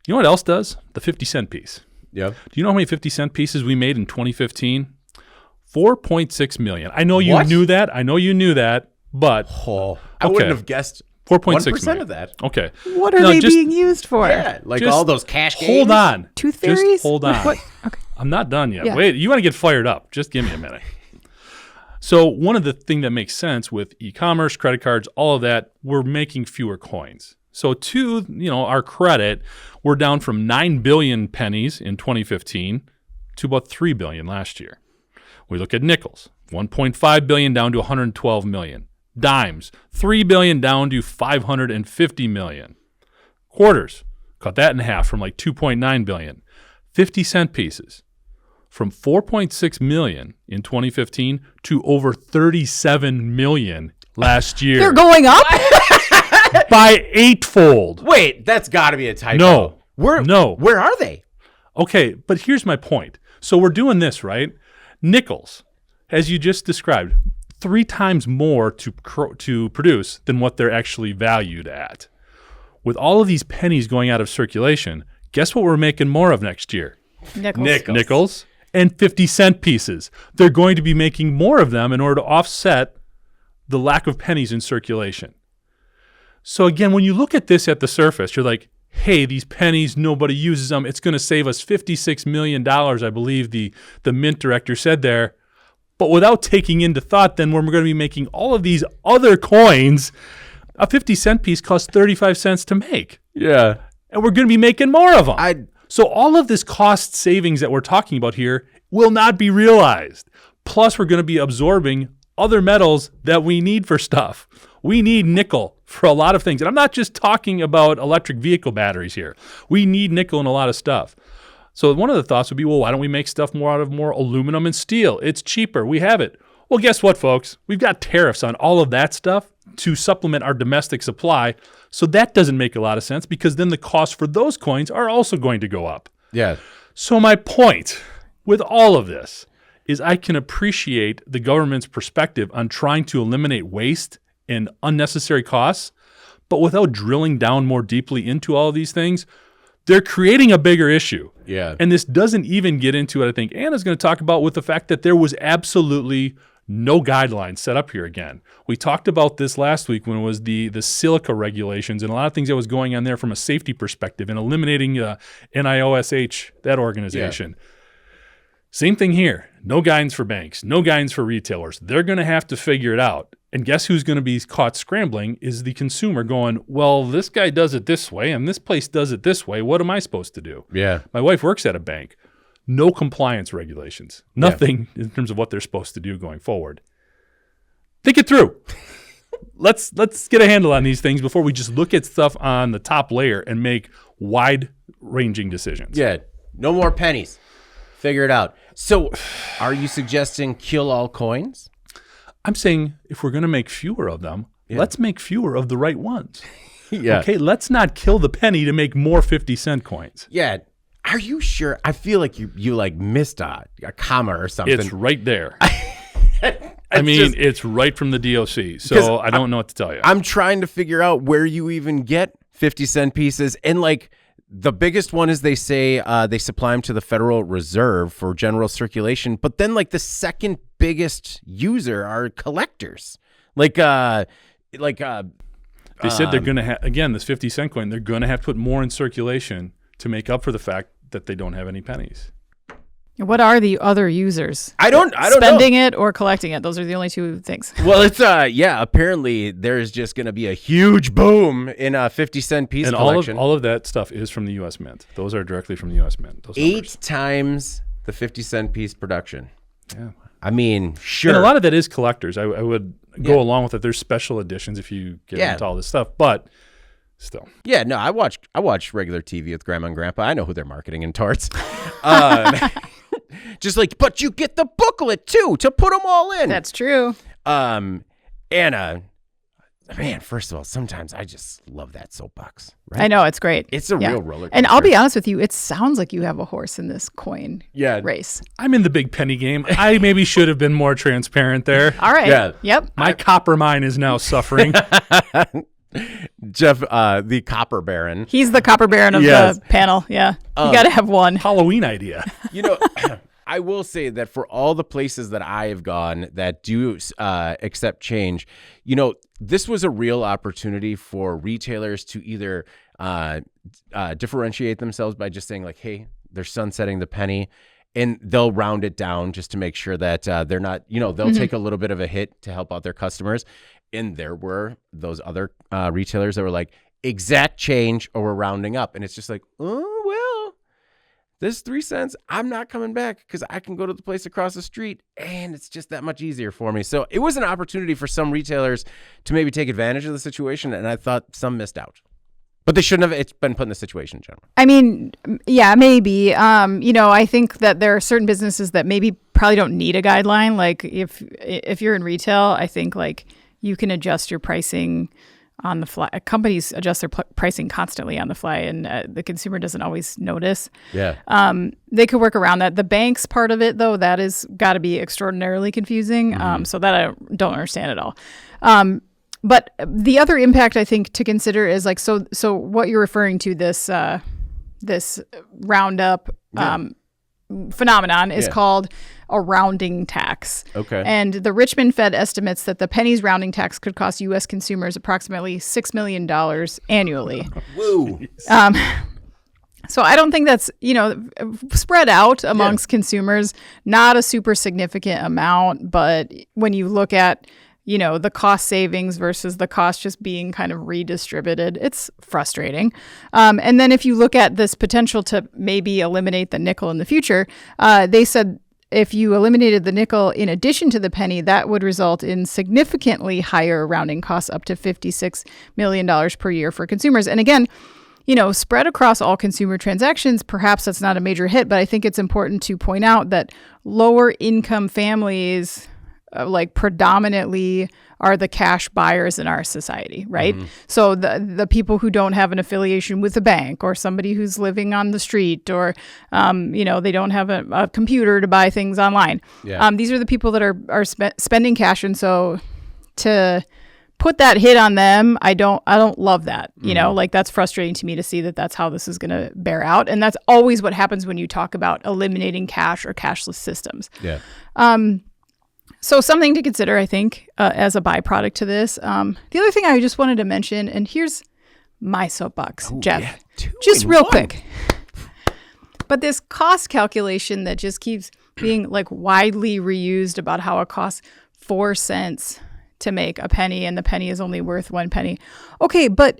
You know what else does? The 50-cent piece. Yep. Do you know how many 50-cent pieces we made in 2015? 4.6 million. I know you knew that. But I wouldn't have guessed 4.6 1% million. of that. Okay. What are they being used for? Yeah, like Just all those cash games. Hold on. Tooth fairies? Just hold on. What? Okay. I'm not done yet. Yeah. Wait, you want to get fired up. Just give me a minute. So one of the things that makes sense with e-commerce, credit cards, all of that, we're making fewer coins. So to, our credit, we're down from 9 billion pennies in 2015 to about 3 billion last year. We look at nickels, 1.5 billion down to 112 million. Dimes, 3 billion down to 550 million. Quarters, cut that in half from like 2.9 billion. 50-cent pieces, from 4.6 million in 2015 to over 37 million last year. They're going up? By 8-fold. Wait, that's got to be a typo. No. Where are they? Okay, but here's my point. So we're doing this, right? Nickels, as you just described, 3 times more to produce than what they're actually valued at. With all of these pennies going out of circulation, guess what we're making more of next year? Nickels and 50-cent pieces. They're going to be making more of them in order to offset the lack of pennies in circulation. So again, when you look at this at the surface, you're like, hey, these pennies, nobody uses them. It's going to save us $56 million, I believe the mint director said there. But without taking into thought, then when we're going to be making all of these other coins, a 50-cent piece costs 35 cents to make. Yeah. And we're going to be making more of them. So all of this cost savings that we're talking about here will not be realized. Plus, we're going to be absorbing other metals that we need for stuff. We need nickel for a lot of things. And I'm not just talking about electric vehicle batteries here. We need nickel in a lot of stuff. So one of the thoughts would be, well, why don't we make stuff out of more aluminum and steel? It's cheaper. We have it. Well, guess what, folks? We've got tariffs on all of that stuff to supplement our domestic supply. So that doesn't make a lot of sense, because then the cost for those coins are also going to go up. Yeah. So my point with all of this is I can appreciate the government's perspective on trying to eliminate waste and unnecessary costs, but without drilling down more deeply into all of these things, they're creating a bigger issue. Yeah. And this doesn't even get into what I think Anna's going to talk about, with the fact that there was absolutely no guidelines set up here again. We talked about this last week when it was the silica regulations and a lot of things that was going on there from a safety perspective and eliminating NIOSH, that organization. Yeah. Same thing here. No guidance for banks, no guidance for retailers. They're going to have to figure it out. And guess who's going to be caught scrambling is the consumer going, well, this guy does it this way and this place does it this way. What am I supposed to do? Yeah. My wife works at a bank. No compliance regulations. Nothing in terms of what they're supposed to do going forward. Think it through. Let's get a handle on these things before we just look at stuff on the top layer and make wide-ranging decisions. Yeah. No more pennies. Figure it out. So are you suggesting kill all coins? I'm saying if we're going to make fewer of them, let's make fewer of the right ones. Yeah. Okay, let's not kill the penny to make more 50-cent coins. Yeah. Are you sure? I feel like you like missed a comma or something. It's right there. It's right from the DOC, so I don't know what to tell you. I'm trying to figure out where you even get 50-cent pieces, and like The biggest one is they say they supply them to the Federal Reserve for general circulation. But then like the second biggest user are collectors. They said they're going to have, again, this 50-cent coin, they're going to have to put more in circulation to make up for the fact that they don't have any pennies. What are the other users? I don't know. Spending it or collecting it. Those are the only two things. Well, it's apparently there's just going to be a huge boom in 50-cent piece and collection. all of that stuff is from the U.S. Mint. Those are directly from the U.S. Mint. Those 8 numbers. times the 50-cent piece production. Yeah. I mean, sure. And a lot of that is collectors. I would go along with it. There's special editions if you get into all this stuff, but still. Yeah, no, I watch regular TV with Grandma and Grandpa. I know who they're marketing in towards. Just like, but you get the booklet too to put them all in. That's true. Anna, man, first of all, sometimes I just love that soapbox. Right? I know, it's great. It's a real roller coaster. And I'll be honest with you, it sounds like you have a horse in this coin race. I'm in the big penny game. I maybe should have been more transparent there. All right. Yeah. Yep. My copper mine is now suffering. Jeff, the Copper Baron. He's the copper baron of the panel. Yeah. You got to have one. Halloween idea. You know, I will say that for all the places that I have gone that do accept change, you know, this was a real opportunity for retailers to either differentiate themselves by just saying like, hey, they're sunsetting the penny, and they'll round it down just to make sure that they're not, you know, they'll take a little bit of a hit to help out their customers. And there were those other retailers that were like, exact change or we're rounding up. And it's just like, oh, well, this 3 cents, I'm not coming back because I can go to the place across the street and it's just that much easier for me. So it was an opportunity for some retailers to maybe take advantage of the situation. And I thought some missed out. But they shouldn't have. It's been put in the situation in general. I mean, yeah, maybe. You know, I think that there are certain businesses that maybe probably don't need a guideline. Like if you're in retail, I think like you can adjust your pricing on the fly. Companies adjust their pricing constantly on the fly, and the consumer doesn't always notice. Yeah. They could work around that. The banks part of it, though, that is got to be extraordinarily confusing. So that I don't understand at all. But the other impact I think to consider is like so what you're referring to, this roundup phenomenon is called a rounding tax. Okay. And the Richmond Fed estimates that the pennies rounding tax could cost U.S. consumers approximately $6 million annually. Woo. So I don't think that's, you know, spread out amongst consumers, not a super significant amount. But when you look at, you know, the cost savings versus the cost just being kind of redistributed, it's frustrating. And then if you look at this potential to maybe eliminate the nickel in the future, they said if you eliminated the nickel in addition to the penny, that would result in significantly higher rounding costs, up to $56 million per year for consumers. And again, you know, spread across all consumer transactions, perhaps that's not a major hit, but I think it's important to point out that lower income families like predominantly are the cash buyers in our society, right? So the people who don't have an affiliation with a bank, or somebody who's living on the street, or you know, they don't have a computer to buy things online. These are the people that are spending cash, and so to put that hit on them, I don't love that. You know, like that's frustrating to me to see that that's how this is going to bear out, and that's always what happens when you talk about eliminating cash or cashless systems. Yeah. So something to consider, I think, as a byproduct to this. The other thing I just wanted to mention, and here's my soapbox, Jeff, just real quick. But this cost calculation that just keeps being like widely reused about how it costs 4 cents to make a penny and the penny is only worth 1 penny. Okay, but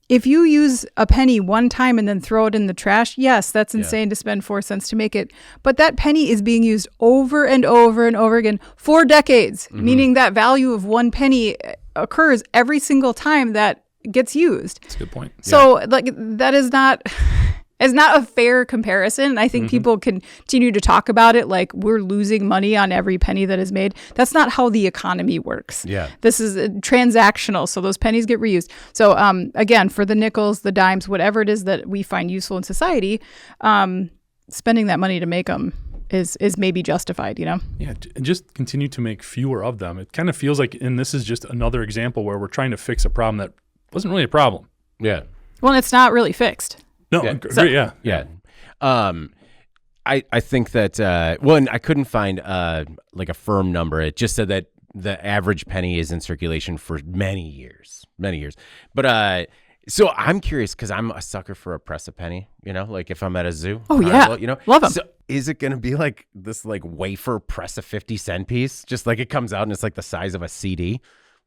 if you use a penny one time and then throw it in the trash, yes, that's insane to spend 4 cents to make it. But that penny is being used over and over and over again for decades, meaning that value of 1 penny occurs every single time that gets used. That's a good point. So like that is not a fair comparison. I think people continue to talk about it like we're losing money on every penny that is made. That's not how the economy works. Yeah. This is transactional, so those pennies get reused. So again, for the nickels, the dimes, whatever it is that we find useful in society, spending that money to make them is maybe justified, you know? Yeah, and just continue to make fewer of them. It kind of feels like, and this is just another example where we're trying to fix a problem that wasn't really a problem. Yeah. Well, it's not really fixed. No, Yeah. great, yeah. Yeah. I think that and I couldn't find like a firm number. It just said that the average penny is in circulation for many years. But so I'm curious because I'm a sucker for a press a penny. Like if I'm at a zoo. Oh yeah, love them. So is it gonna be like this like wafer press a 50-cent piece? Just like it comes out and it's like the size of a CD.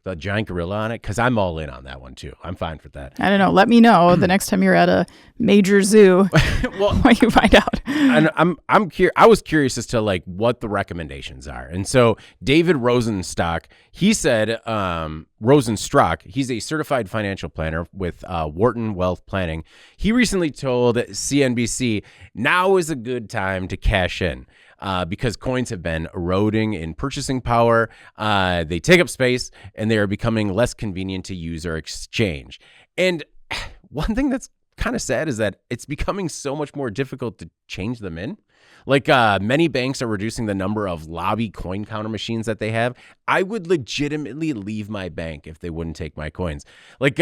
The giant gorilla on it, because I'm all in on that one too. I'm fine for that. I don't know. Let me know the next time you're at a major zoo when you find out. And I was curious as to like what the recommendations are. And so David Rosenstock, he said, Rosenstock, he's a certified financial planner with Wharton Wealth Planning. He recently told CNBC, now is a good time to cash in. Because coins have been eroding in purchasing power, they take up space, and they are becoming less convenient to use or exchange. And one thing that's kind of sad is that it's becoming so much more difficult to change them in. Like many banks are reducing the number of lobby coin counter machines that they have. I would legitimately leave my bank if they wouldn't take my coins. Like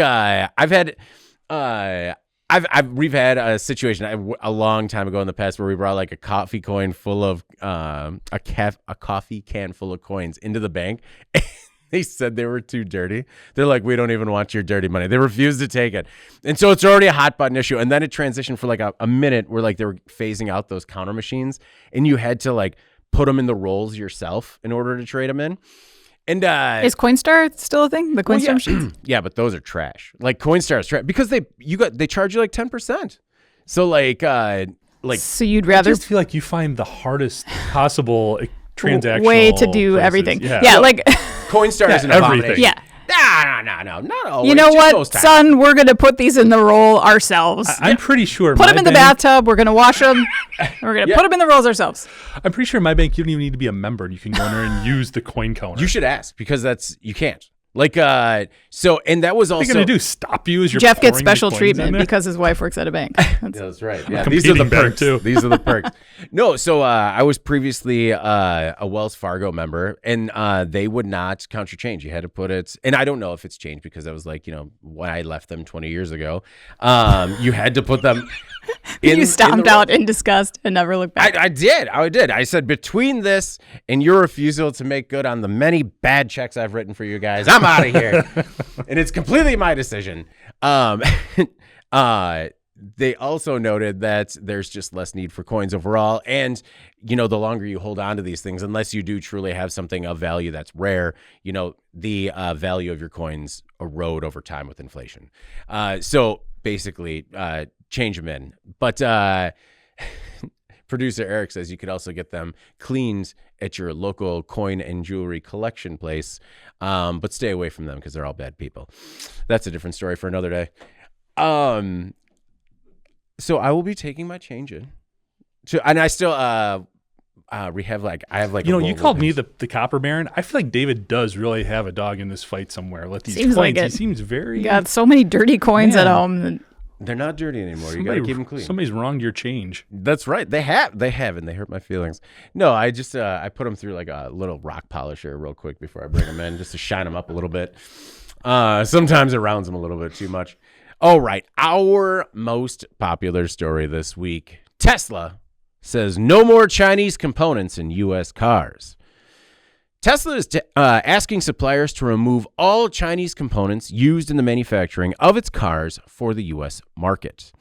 we've had a situation a long time ago in the past where we brought like a coffee coin full of a coffee can full of coins into the bank. They said they were too dirty. They're like, we don't even want your dirty money. They refused to take it. And so it's already a hot button issue. And then it transitioned for like a minute where like they were phasing out those counter machines and you had to like put them in the rolls yourself in order to trade them in. And is Coinstar still a thing? The Coinstar machines? Yeah, but those are trash. Like Coinstar is trash because they charge you like 10%. So so you'd rather I just feel like you find the hardest possible transactional way to do places. everything. Yeah, Yeah, like Coinstar is an everything. abomination. yeah. No, not always. You know just what, most times. son? We're gonna put these in the roll ourselves. I'm pretty sure. Put them in the bathtub. We're gonna wash them. We're gonna put them in the rolls ourselves. I'm pretty sure in my bank you don't even need to be a member. You can go in there and use the coin counter. You should ask because you can't. Like so, and that was also. What are you gonna do? Stop you as you're Jeff gets pouring the special coins treatment in there? because his wife works at a bank. That's right. Yeah, these competing are the better, perks too. These are the perks. No, so I was previously a Wells Fargo member, and they would not count your change. You had to put it, and I don't know if it's changed because I was like, when I left them 20 years ago, you had to put them. You stomped out in disgust and never looked back. I did. I said, between this and your refusal to make good on the many bad checks I've written for you guys, I'm out of here. And it's completely my decision. They also noted that there's just less need for coins overall. And, the longer you hold on to these things, unless you do truly have something of value that's rare, the value of your coins erode over time with inflation. So basically, change them in. But producer Eric says you could also get them cleaned at your local coin and jewelry collection place, but stay away from them because they're all bad people. That's a different story for another day. So I will be taking my change in. And I still we have like I have like you called me the copper baron. I feel like David does really have a dog in this fight somewhere. Let these Seems coins. like it. He seems very. You got so many dirty coins at home. They're not dirty anymore. You got to keep them clean. Somebody's wronged your change. That's right. They have, and they hurt my feelings. No, I just I put them through like a little rock polisher real quick before I bring them in, just to shine them up a little bit. Sometimes it rounds them a little bit too much. All right, our most popular story this week: Tesla says no more Chinese components in U.S. cars. Tesla is asking suppliers to remove all Chinese components used in the manufacturing of its cars for the U.S. market.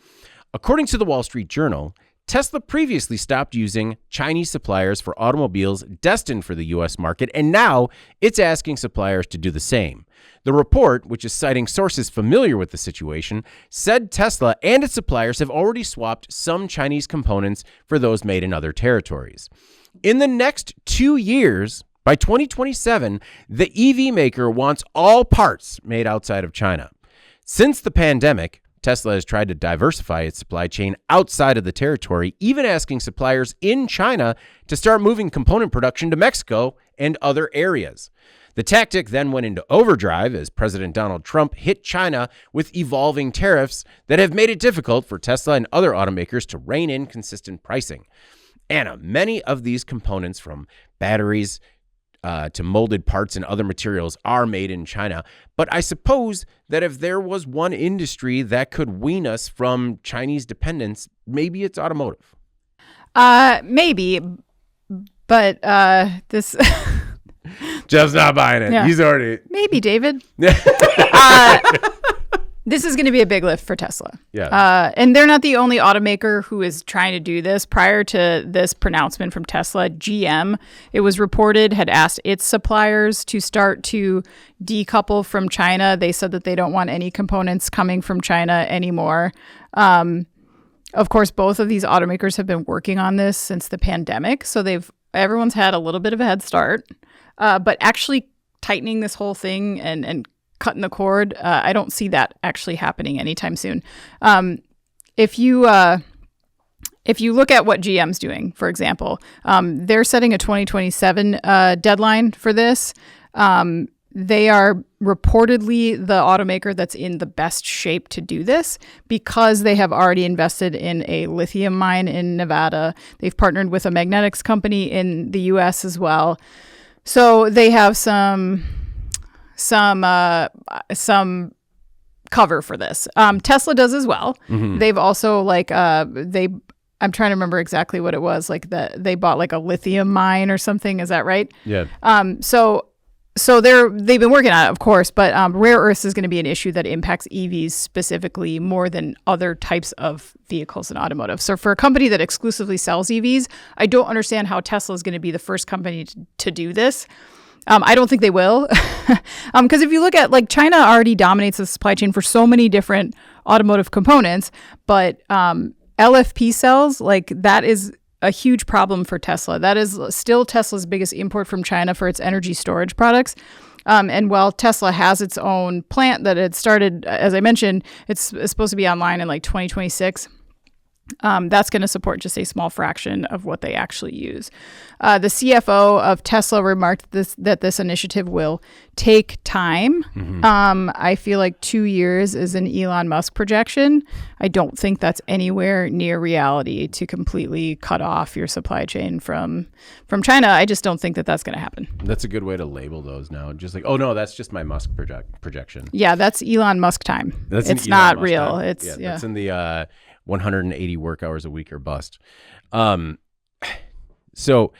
According to the Wall Street Journal, Tesla previously stopped using Chinese suppliers for automobiles destined for the U.S. market, and now it's asking suppliers to do the same. The report, which is citing sources familiar with the situation, said Tesla and its suppliers have already swapped some Chinese components for those made in other territories. In the next 2 years, by 2027, the EV maker wants all parts made outside of China. Since the pandemic, Tesla has tried to diversify its supply chain outside of the territory, even asking suppliers in China to start moving component production to Mexico and other areas. The tactic then went into overdrive as President Donald Trump hit China with evolving tariffs that have made it difficult for Tesla and other automakers to rein in consistent pricing. Anna, many of these components, from batteries to molded parts and other materials are made in China. But I suppose that if there was one industry that could wean us from Chinese dependence, maybe it's automotive. Maybe, but this. Jeff's not buying it. Yeah. He's already. Maybe, David. This is going to be a big lift for Tesla. Yeah. And they're not the only automaker who is trying to do this. Prior to this pronouncement from Tesla, GM, it was reported, had asked its suppliers to start to decouple from China. They said that they don't want any components coming from China anymore. Of course, both of these automakers have been working on this since the pandemic. So everyone's had a little bit of a head start. But actually tightening this whole thing and cutting the cord, I don't see that actually happening anytime soon. If you look at what GM's doing, for example, they're setting a 2027 deadline for this. They are reportedly the automaker that's in the best shape to do this because they have already invested in a lithium mine in Nevada. They've partnered with a magnetics company in the US as well. So they have some cover for this. Tesla does as well. Mm-hmm. They've also I'm trying to remember exactly what it was. They bought like a lithium mine or something. Is that right? Yeah. So they've been working on it, of course, but rare earths is going to be an issue that impacts EVs specifically more than other types of vehicles in automotive. So for a company that exclusively sells EVs, I don't understand how Tesla is going to be the first company to do this. I don't think they will, because if you look at China already dominates the supply chain for so many different automotive components, but LFP cells, that is a huge problem for Tesla. That is still Tesla's biggest import from China for its energy storage products. And while Tesla has its own plant that it started, as I mentioned, it's supposed to be online in 2026. That's going to support just a small fraction of what they actually use. The CFO of Tesla remarked that this initiative will take time. Mm-hmm. I feel like 2 years is an Elon Musk projection. I don't think that's anywhere near reality to completely cut off your supply chain from China. I just don't think that that's going to happen. That's a good way to label those now. Just oh no, that's just my Musk projection. Yeah, that's Elon Musk time. It's not real. Time. It's that's in the 180 work hours a week or bust. So,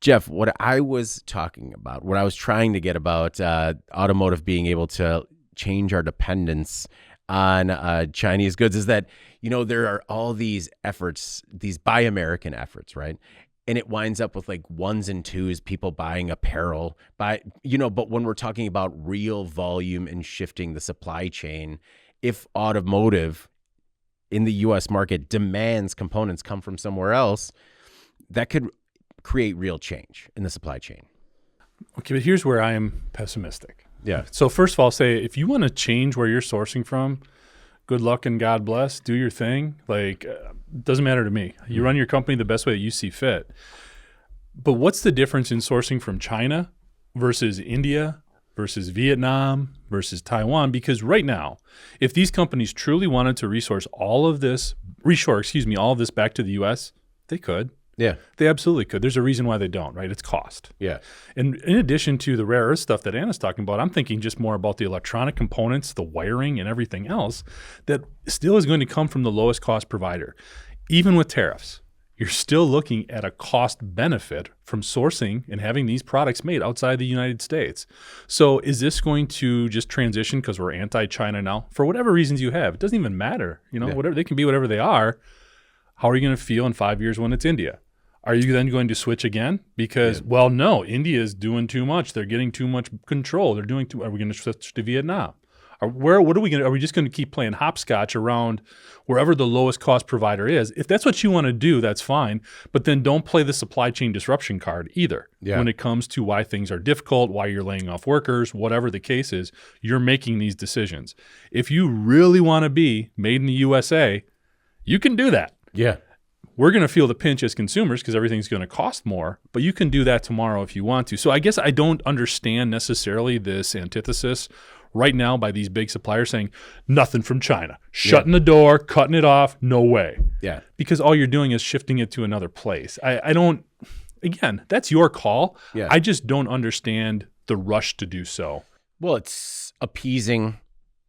Jeff, what I was talking about, what I was trying to get about automotive being able to change our dependence on Chinese goods is that, there are all these efforts, these Buy American efforts, right? And it winds up with ones and twos, people buying apparel, but when we're talking about real volume and shifting the supply chain, if automotive in the U.S. market demands components come from somewhere else, that could create real change in the supply chain. Okay, but here's where I am pessimistic. Yeah. So first of all, I'll say if you want to change where you're sourcing from, good luck and God bless. Do your thing. Doesn't matter to me. You run your company the best way that you see fit. But what's the difference in sourcing from China versus India versus Vietnam versus Taiwan? Because right now, if these companies truly wanted to reshore all of this back to the U.S., they could. Yeah. They absolutely could. There's a reason why they don't, right? It's cost. Yeah. And in addition to the rare earth stuff that Anna's talking about, I'm thinking just more about the electronic components, the wiring, and everything else that still is going to come from the lowest cost provider. Even with tariffs, you're still looking at a cost benefit from sourcing and having these products made outside the United States. So is this going to just transition because we're anti-China now? For whatever reasons you have, it doesn't even matter. Whatever they can be, whatever they are. How are you going to feel in 5 years when it's India? Are you then going to switch again? Because, well, no, India is doing too much. They're getting too much control. Are we going to switch to Vietnam? Are we just going to keep playing hopscotch around wherever the lowest cost provider is? If that's what you want to do, that's fine. But then don't play the supply chain disruption card either. Yeah. When it comes to why things are difficult, why you're laying off workers, whatever the case is, you're making these decisions. If you really want to be made in the USA, you can do that. Yeah. We're going to feel the pinch as consumers because everything's going to cost more, but you can do that tomorrow if you want to. So I guess I don't understand necessarily this antithesis right now by these big suppliers saying nothing from China, shutting the door, cutting it off, no way. Yeah. Because all you're doing is shifting it to another place. I don't, again, that's your call. Yeah. I just don't understand the rush to do so. Well, it's appeasing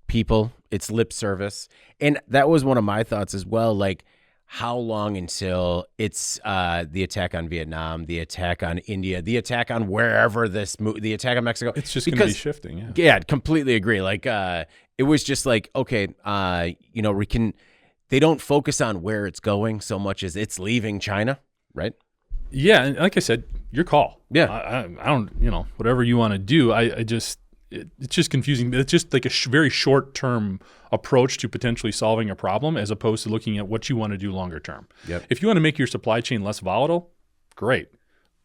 people. It's lip service. And that was one of my thoughts as well. Like, how long until it's the attack on Vietnam, the attack on India, the attack on wherever the attack on Mexico? It's just going to be shifting. Yeah. Yeah, completely agree. Like, it was just like, okay, they don't focus on where it's going so much as it's leaving China, right? Yeah. And like I said, your call. Yeah. I don't, whatever you want to do. It's just confusing. It's just like a very short-term approach to potentially solving a problem as opposed to looking at what you want to do longer term. Yep. If you want to make your supply chain less volatile, great.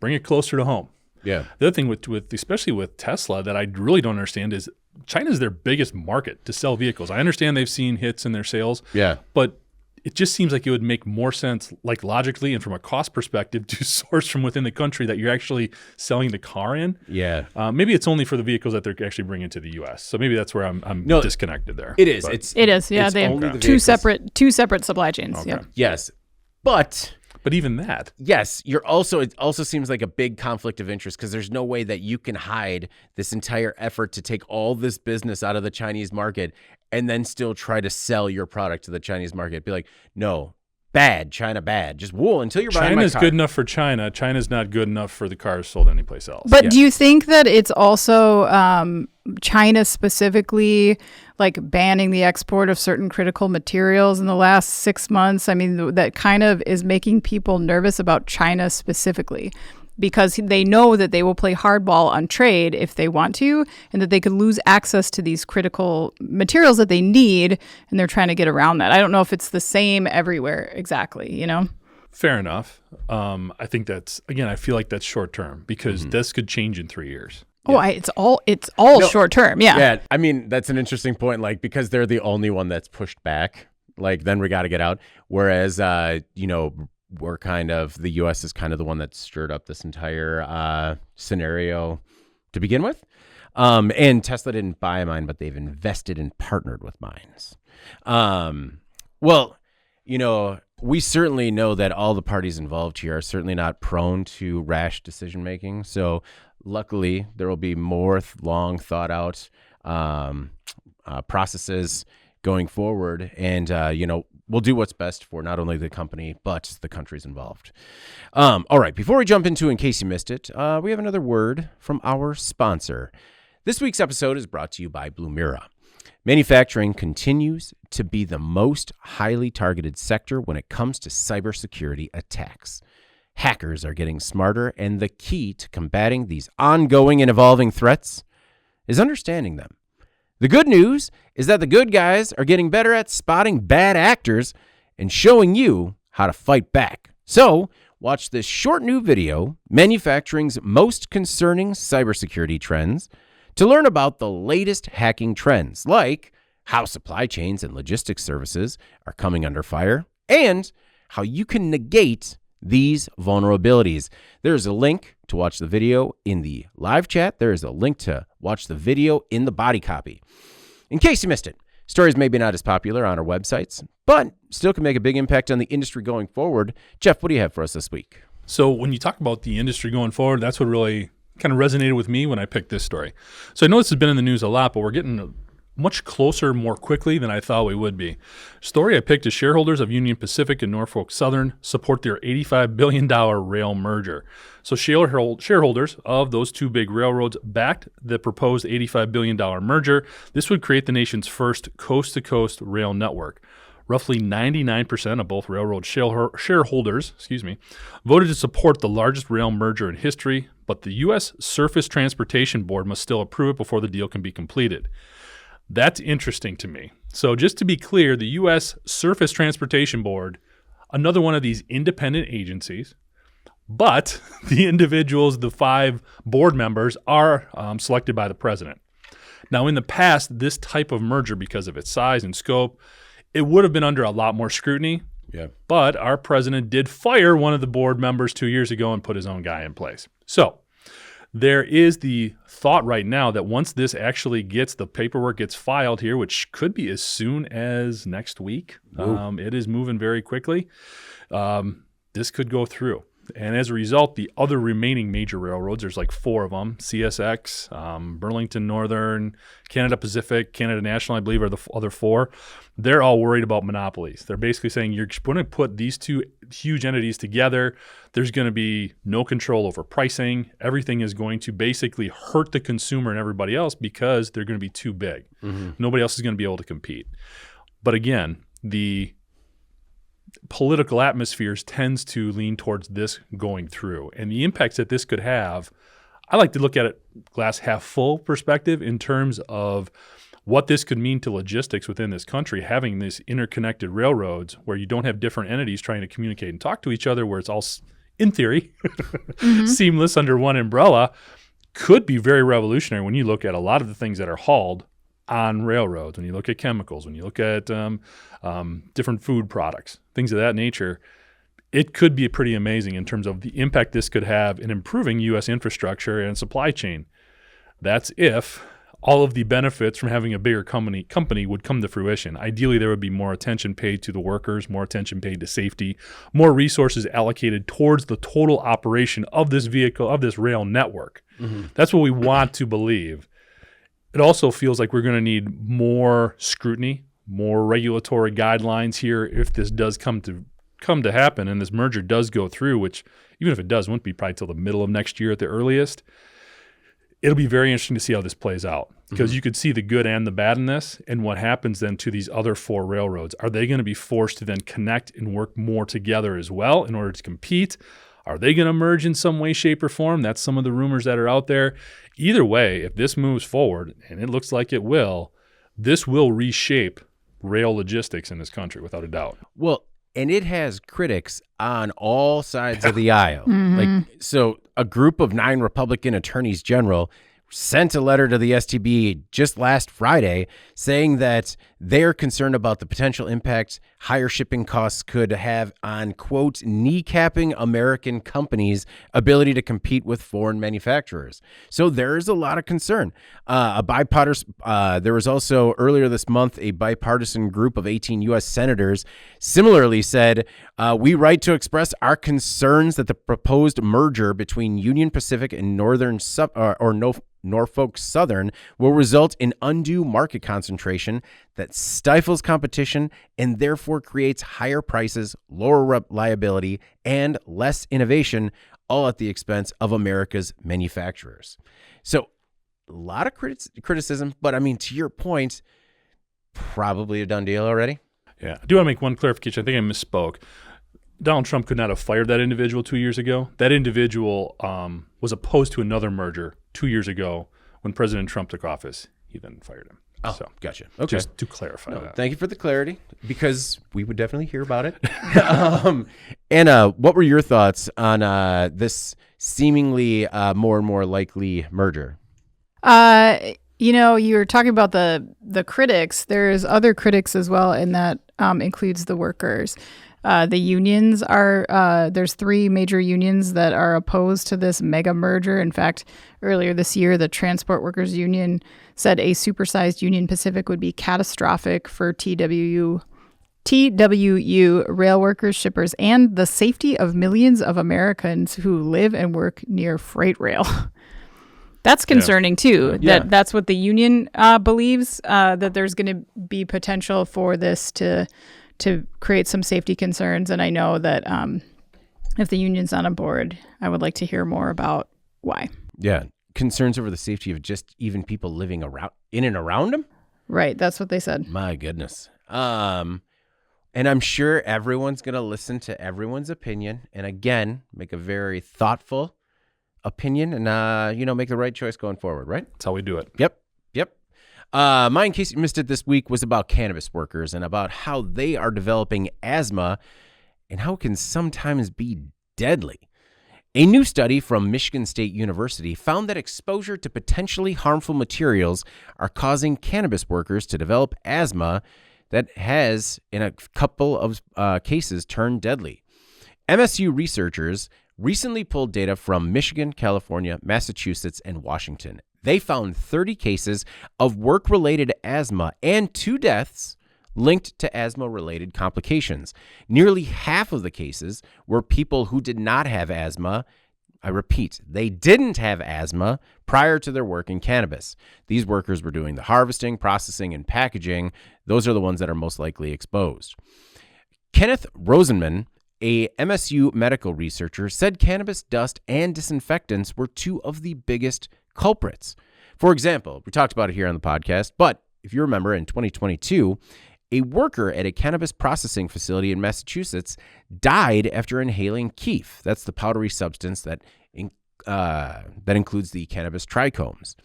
Bring it closer to home. Yeah. The other thing with especially with Tesla that I really don't understand is China is their biggest market to sell vehicles. I understand they've seen hits in their sales. Yeah. But it just seems like it would make more sense, like logically and from a cost perspective, to source from within the country that you're actually selling the car in. Yeah. Maybe it's only for the vehicles that they're actually bringing to the U.S. So maybe that's where I'm disconnected there. It is. But, It is. Yeah, it's they only have the two vehicles. separate supply chains. Okay. Yep. Yes. But even that. yes, it also seems like a big conflict of interest because there's no way that you can hide this entire effort to take all this business out of the Chinese market and then still try to sell your product to the Chinese market. Be like, no, bad, China bad. Just wool until you're buying my China's car. good enough for China. China's not good enough for the cars sold anyplace else. But do you think that it's also China specifically like banning the export of certain critical materials in the last 6 months? I mean, that kind of is making people nervous about China specifically because they know that they will play hardball on trade if they want to, and that they could lose access to these critical materials that they need, and they're trying to get around that. I don't know if it's the same everywhere exactly, Fair enough. I think that's, again, I feel like that's short term because this could change in 3 years. Oh, it's all short term. Yeah. Yeah, I mean, that's an interesting point. Like, because they're the only one that's pushed back, like, then we got to get out. Whereas, we're the U.S. is kind of the one that stirred up this entire scenario to begin with. And Tesla didn't buy mine, but they've invested and partnered with mines. Well, we certainly know that all the parties involved here are certainly not prone to rash decision making. So luckily, there will be more long thought out processes going forward. And, we'll do what's best for not only the company, but the countries involved. All right. Before we jump into, in case you missed it, we have another word from our sponsor. This week's episode is brought to you by Blumira. Manufacturing continues to be the most highly targeted sector when it comes to cybersecurity attacks. Hackers are getting smarter, and the key to combating these ongoing and evolving threats is understanding them. The good news is that the good guys are getting better at spotting bad actors and showing you how to fight back. So, watch this short new video, Manufacturing's Most Concerning Cybersecurity Trends, to learn about the latest hacking trends, like how supply chains and logistics services are coming under fire, and how you can negate these vulnerabilities. There's a link to watch the video in the live chat. There is a link to watch the video in the body copy. In case you missed it, stories may be not as popular on our websites, but still can make a big impact on the industry going forward. Jeff, what do you have for us this week? So when you talk about the industry going forward, that's what really kind of resonated with me when I picked this story. So I know this has been in the news a lot, but we're getting much closer more quickly than I thought we would be. Story I picked is shareholders of Union Pacific and Norfolk Southern support their $85 billion rail merger. So shareholders of those two big railroads backed the proposed $85 billion merger. This would create the nation's first coast-to-coast rail network. Roughly 99% of both railroad shareholders, voted to support the largest rail merger in history, but the U.S. Surface Transportation Board must still approve it before the deal can be completed. That's interesting to me. So just to be clear, the U.S. Surface Transportation Board, another one of these independent agencies, but the individuals, the 5 board members, are selected by the president. Now, in the past, this type of merger, because of its size and scope, it would have been under a lot more scrutiny. Yeah. But our president did fire one of the board members 2 years ago and put his own guy in place. So there is the thought right now that once this actually the paperwork gets filed here, which could be as soon as next week, it is moving very quickly, this could go through. And as a result, the other remaining major railroads, there's like 4 of them, CSX, Burlington Northern, Canada Pacific, Canada National, I believe, are the other 4. They're all worried about monopolies. They're basically saying you're going to put these 2 huge entities together. There's going to be no control over pricing. Everything is going to basically hurt the consumer and everybody else because they're going to be too big. Mm-hmm. Nobody else is going to be able to compete. But again, the political atmospheres tends to lean towards this going through. And the impacts that this could have, I like to look at it glass half full perspective in terms of what this could mean to logistics within this country, having these interconnected railroads where you don't have different entities trying to communicate and talk to each other, where it's all, in theory, seamless under one umbrella, could be very revolutionary when you look at a lot of the things that are hauled on railroads, when you look at chemicals, when you look at different food products, things of that nature. It could be pretty amazing in terms of the impact this could have in improving U.S. infrastructure and supply chain. That's if all of the benefits from having a bigger company would come to fruition. Ideally, there would be more attention paid to the workers, more attention paid to safety, more resources allocated towards the total operation of this vehicle, of this rail network. Mm-hmm. That's what we want to believe. It also feels like we're going to need more scrutiny, more regulatory guidelines here if this does come to happen and this merger does go through, which even if it does, won't be probably till the middle of next year at the earliest. It'll be very interesting to see how this plays out because you could see the good and the bad in this and what happens then to these other 4 railroads. Are they going to be forced to then connect and work more together as well in order to compete? Are they going to merge in some way, shape, or form? That's some of the rumors that are out there. Either way, if this moves forward, and it looks like it will, this will reshape rail logistics in this country without a doubt. Well, and it has critics on all sides of the aisle. So a group of 9 Republican attorneys general sent a letter to the STB just last Friday saying that they're concerned about the potential impact higher shipping costs could have on, quote, kneecapping American companies' ability to compete with foreign manufacturers. So there is a lot of concern. There was also earlier this month a bipartisan group of 18 U.S. senators similarly said, we write to express our concerns that the proposed merger between Union Pacific and Norfolk Southern will result in undue market concentration that stifles competition and therefore creates higher prices, lower reliability, and less innovation, all at the expense of America's manufacturers. So a lot of criticism, but I mean, to your point, probably a done deal already. Yeah. I do want to make one clarification. I think I misspoke. Donald Trump could not have fired that individual 2 years ago. That individual was opposed to another merger 2 years ago when President Trump took office. He then fired him. Oh, so, gotcha. Okay. Just to clarify that. Thank you for the clarity, because we would definitely hear about it. And what were your thoughts on this seemingly more and more likely merger? You were talking about the critics. There's other critics as well, and that includes the workers. The unions there's 3 major unions that are opposed to this mega merger. In fact, earlier this year, the Transport Workers Union said a supersized Union Pacific would be catastrophic for TWU, rail workers, shippers, and the safety of millions of Americans who live and work near freight rail. That's concerning too. Yeah. That's what the union believes, that there's going to be potential for this to create some safety concerns. And I know that if the union's not on board, I would like to hear more about why. Yeah. Concerns over the safety of just even people living in and around them? Right. That's what they said. My goodness. And I'm sure everyone's going to listen to everyone's opinion and, again, make a very thoughtful opinion and, make the right choice going forward, right? That's how we do it. Yep. Mine, in case you missed it this week, was about cannabis workers and about how they are developing asthma and how it can sometimes be deadly. A new study from Michigan State University found that exposure to potentially harmful materials are causing cannabis workers to develop asthma that has, in a couple of cases, turned deadly. MSU researchers recently pulled data from Michigan, California, Massachusetts, and Washington. They found 30 cases of work-related asthma and 2 deaths linked to asthma-related complications. Nearly half of the cases were people who did not have asthma. I repeat, they didn't have asthma prior to their work in cannabis. These workers were doing the harvesting, processing, and packaging. Those are the ones that are most likely exposed. Kenneth Rosenman, a MSU medical researcher, said cannabis dust and disinfectants were two of the biggest culprits. For example, we talked about it here on the podcast, but if you remember, in 2022, a worker at a cannabis processing facility in Massachusetts died after inhaling keef. That's the powdery substance that includes the cannabis trichomes.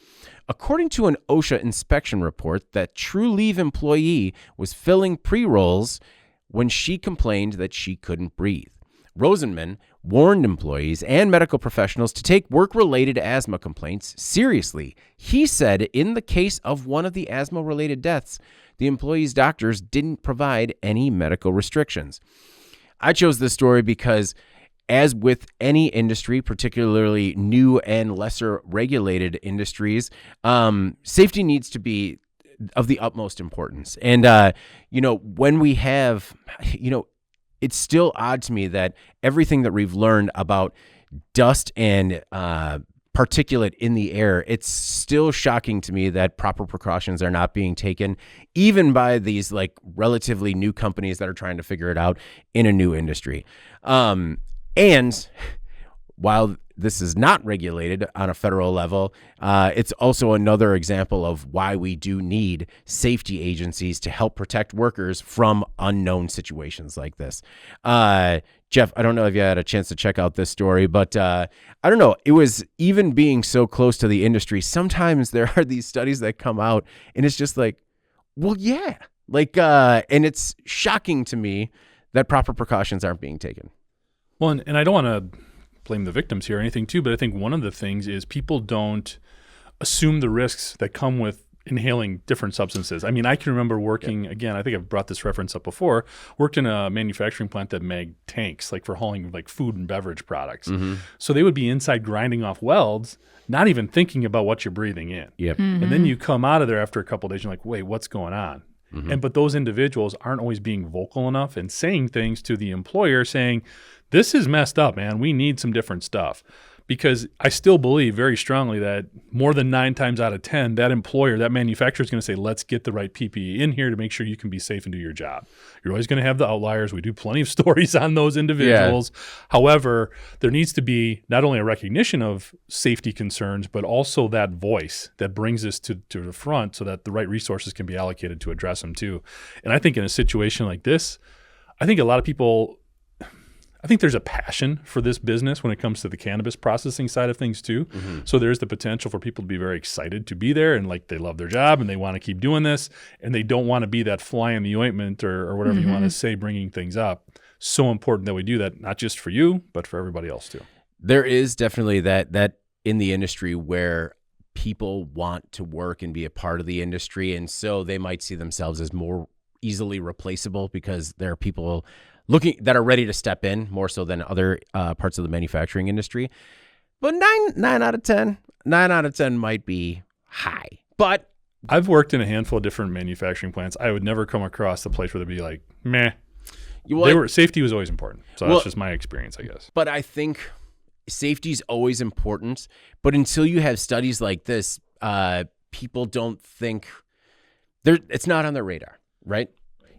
According to an OSHA inspection report, that True Leave employee was filling pre-rolls when she complained that she couldn't breathe. Rosenman warned employees and medical professionals to take work-related asthma complaints seriously. He said in the case of one of the asthma-related deaths, the employee's doctors didn't provide any medical restrictions. I chose this story because, as with any industry, particularly new and lesser regulated industries, safety needs to be of the utmost importance. And, when we have, it's still odd to me that everything that we've learned about dust and particulate in the air, it's still shocking to me that proper precautions are not being taken, even by these like relatively new companies that are trying to figure it out in a new industry. And while this is not regulated on a federal level, it's also another example of why we do need safety agencies to help protect workers from unknown situations like this. Jeff, I don't know if you had a chance to check out this story, but I don't know. It was, even being so close to the industry, sometimes there are these studies that come out and it's just like, well, yeah. And it's shocking to me that proper precautions aren't being taken. Well, and I don't want to blame the victims here or anything too, but I think one of the things is people don't assume the risks that come with inhaling different substances. I mean, I can remember working, again, I think I've brought this reference up before, worked in a manufacturing plant that made tanks, like for hauling like food and beverage products. Mm-hmm. So they would be inside grinding off welds, not even thinking about what you're breathing in. Yep. Mm-hmm. And then you come out of there after a couple of days, you're like, wait, what's going on? Mm-hmm. But those individuals aren't always being vocal enough and saying things to the employer saying, this is messed up, man. We need some different stuff. Because I still believe very strongly that more than 9 times out of 10, that employer, that manufacturer is going to say, let's get the right PPE in here to make sure you can be safe and do your job. You're always going to have the outliers. We do plenty of stories on those individuals. Yeah. However, there needs to be not only a recognition of safety concerns, but also that voice that brings us to the front so that the right resources can be allocated to address them too. And I think in a situation like this, I think a lot of people, I think there's a passion for this business when it comes to the cannabis processing side of things too. Mm-hmm. So there's the potential for people to be very excited to be there and like they love their job and they want to keep doing this and they don't want to be that fly in the ointment or whatever you want to say, bringing things up. So important that we do that, not just for you, but for everybody else too. There is definitely that in the industry where people want to work and be a part of the industry. And so they might see themselves as more easily replaceable because there are people that are ready to step in more so than other parts of the manufacturing industry. But 9 out of 10 might be high. But I've worked in a handful of different manufacturing plants. I would never come across the place where they'd be like, meh. Safety was always important. So that's just my experience, I guess. But I think safety is always important. But until you have studies like this, people don't think it's not on their radar, right?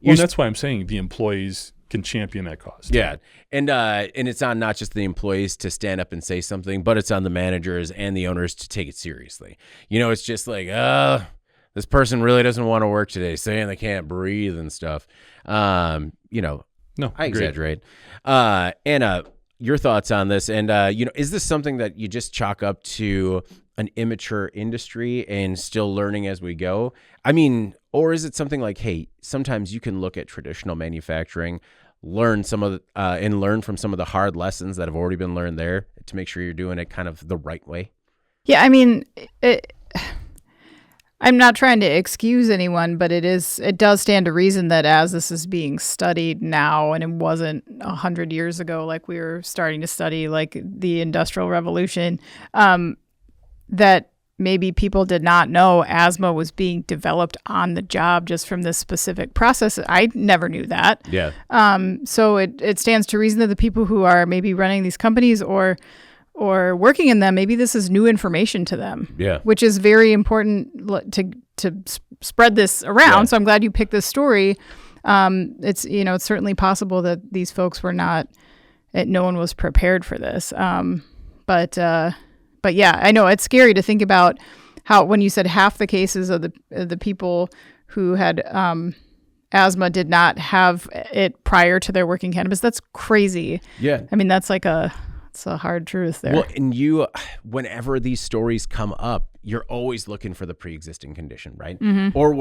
Well, that's why I'm saying the employees can champion that cause. Yeah. And it's on not just the employees to stand up and say something, but it's on the managers and the owners to take it seriously. It's just like, this person really doesn't want to work today, saying they can't breathe and stuff. No, I exaggerate. Anna, your thoughts on this? And, is this something that you just chalk up to an immature industry and still learning as we go? I mean, or is it something like, hey, sometimes you can look at traditional manufacturing, learn learn from some of the hard lessons that have already been learned there to make sure you're doing it kind of the right way? Yeah, I mean, I'm not trying to excuse anyone, but it does stand to reason that as this is being studied now, and it wasn't 100 years ago, like we were starting to study like the Industrial Revolution, that maybe people did not know asthma was being developed on the job just from this specific process. I never knew that. Yeah. So it stands to reason that the people who are maybe running these companies or working in them, maybe this is new information to them. Yeah. Which is very important to spread this around. Yeah. So I'm glad you picked this story. It's certainly possible that these folks were not. No one was prepared for this. But yeah, I know it's scary to think about how when you said half the cases of the people who had asthma did not have it prior to their working cannabis. That's crazy. Yeah. I mean, it's a hard truth there. Well, and whenever these stories come up, you're always looking for the pre-existing condition, right? Mm-hmm. Or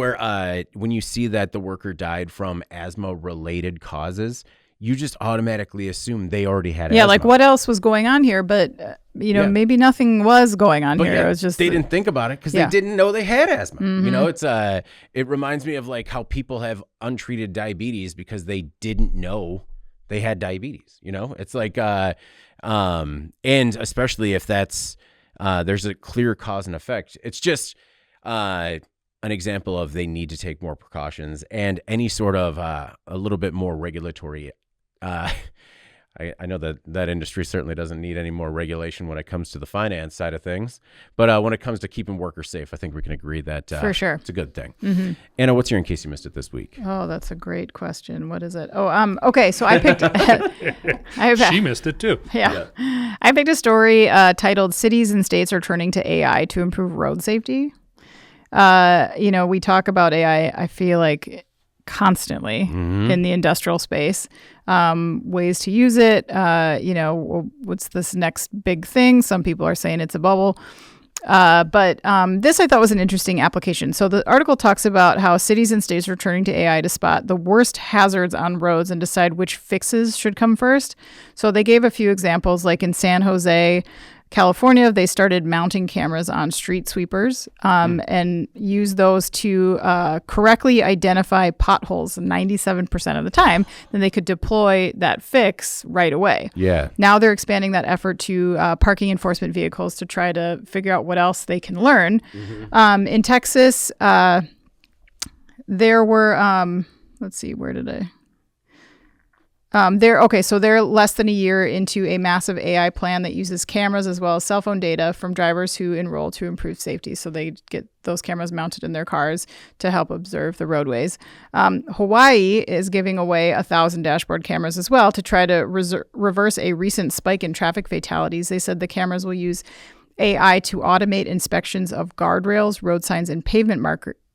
when you see that the worker died from asthma-related causes, you just automatically assume they already had asthma. Yeah, like what else was going on here? But, maybe nothing was going on here. Yeah, it was just they didn't think about it because they didn't know they had asthma. Mm-hmm. It reminds me of like how people have untreated diabetes because they didn't know they had diabetes. It's like, and especially if that's, there's a clear cause and effect. It's just an example of they need to take more precautions and any sort of a little bit more regulatory. I know that industry certainly doesn't need any more regulation when it comes to the finance side of things, but when it comes to keeping workers safe, I think we can agree that for sure it's a good thing. Mm-hmm. Anna, what's your in case you missed it this week? Oh, that's a great question. What is it? Oh, okay. So I picked. She missed it too. Yeah. I picked a story titled "Cities and States Are Turning to AI to Improve Road Safety." We talk about AI. I feel like constantly in the industrial space. Ways to use it. What's this next big thing? Some people are saying it's a bubble. But this I thought was an interesting application. So the article talks about how cities and states are turning to AI to spot the worst hazards on roads and decide which fixes should come first. So they gave a few examples, like in San Jose, California, they started mounting cameras on street sweepers and use those to correctly identify potholes 97% of the time. Then they could deploy that fix right away. Yeah. Now they're expanding that effort to parking enforcement vehicles to try to figure out what else they can learn. Mm-hmm. In Texas, there were, let's see, where did I... So they're less than a year into a massive AI plan that uses cameras as well as cell phone data from drivers who enroll to improve safety. So they get those cameras mounted in their cars to help observe the roadways. Hawaii is giving away 1,000 dashboard cameras as well to try to reverse a recent spike in traffic fatalities. They said the cameras will use AI to automate inspections of guardrails, road signs, and pavement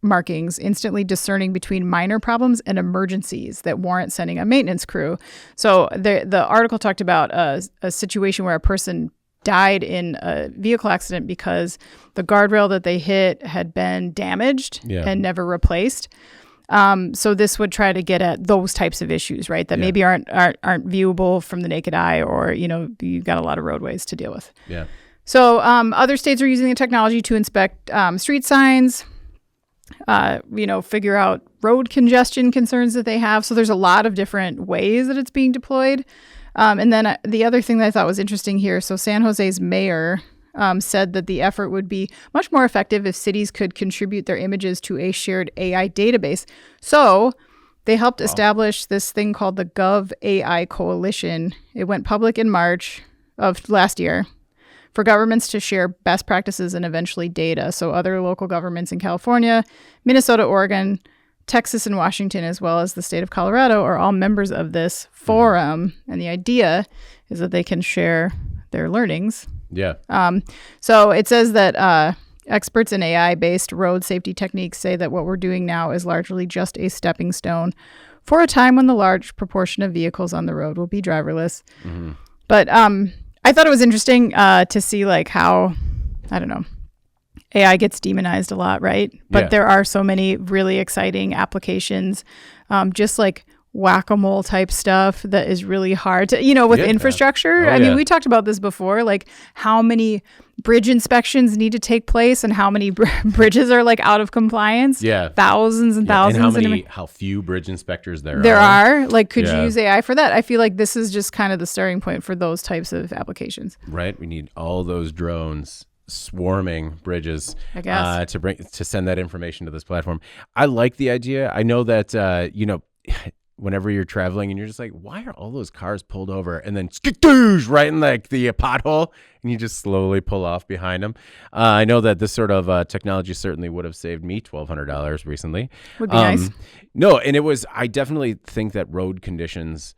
markings, instantly discerning between minor problems and emergencies that warrant sending a maintenance crew. So the article talked about a situation where a person died in a vehicle accident because the guardrail that they hit had been damaged and never replaced. So this would try to get at those types of issues, right? That maybe aren't viewable from the naked eye, or you've got a lot of roadways to deal with. Yeah. So other states are using the technology to inspect street signs, figure out road congestion concerns that they have. So there's a lot of different ways that it's being deployed. And then the other thing that I thought was interesting here, so San Jose's mayor said that the effort would be much more effective if cities could contribute their images to a shared AI database. So they helped establish this thing called the Gov AI Coalition. It went public in March of last year for governments to share best practices and eventually data. So other local governments in California, Minnesota, Oregon, Texas, and Washington, as well as the state of Colorado, are all members of this forum. And the idea is that they can share their learnings. Yeah. So it says that experts in AI-based road safety techniques say that what we're doing now is largely just a stepping stone for a time when the large proportion of vehicles on the road will be driverless. Mm-hmm. But I thought it was interesting to see like how, I don't know, AI gets demonized a lot, right? But there are so many really exciting applications, just like whack-a-mole type stuff that is really hard to, with infrastructure. I mean, we talked about this before, like how many bridge inspections need to take place and how many bridges are like out of compliance. Yeah. Thousands and thousands. And how few bridge inspectors there are. Like, could you use AI for that? I feel like this is just kind of the starting point for those types of applications. Right. We need all those drones swarming bridges I guess. to send that information to this platform. I like the idea. I know that whenever you're traveling and you're just like, why are all those cars pulled over and then skitoosh right in like the pothole, and you just slowly pull off behind them. I know that this sort of technology certainly would have saved me $1,200 recently. Would be nice. No, and I definitely think that road conditions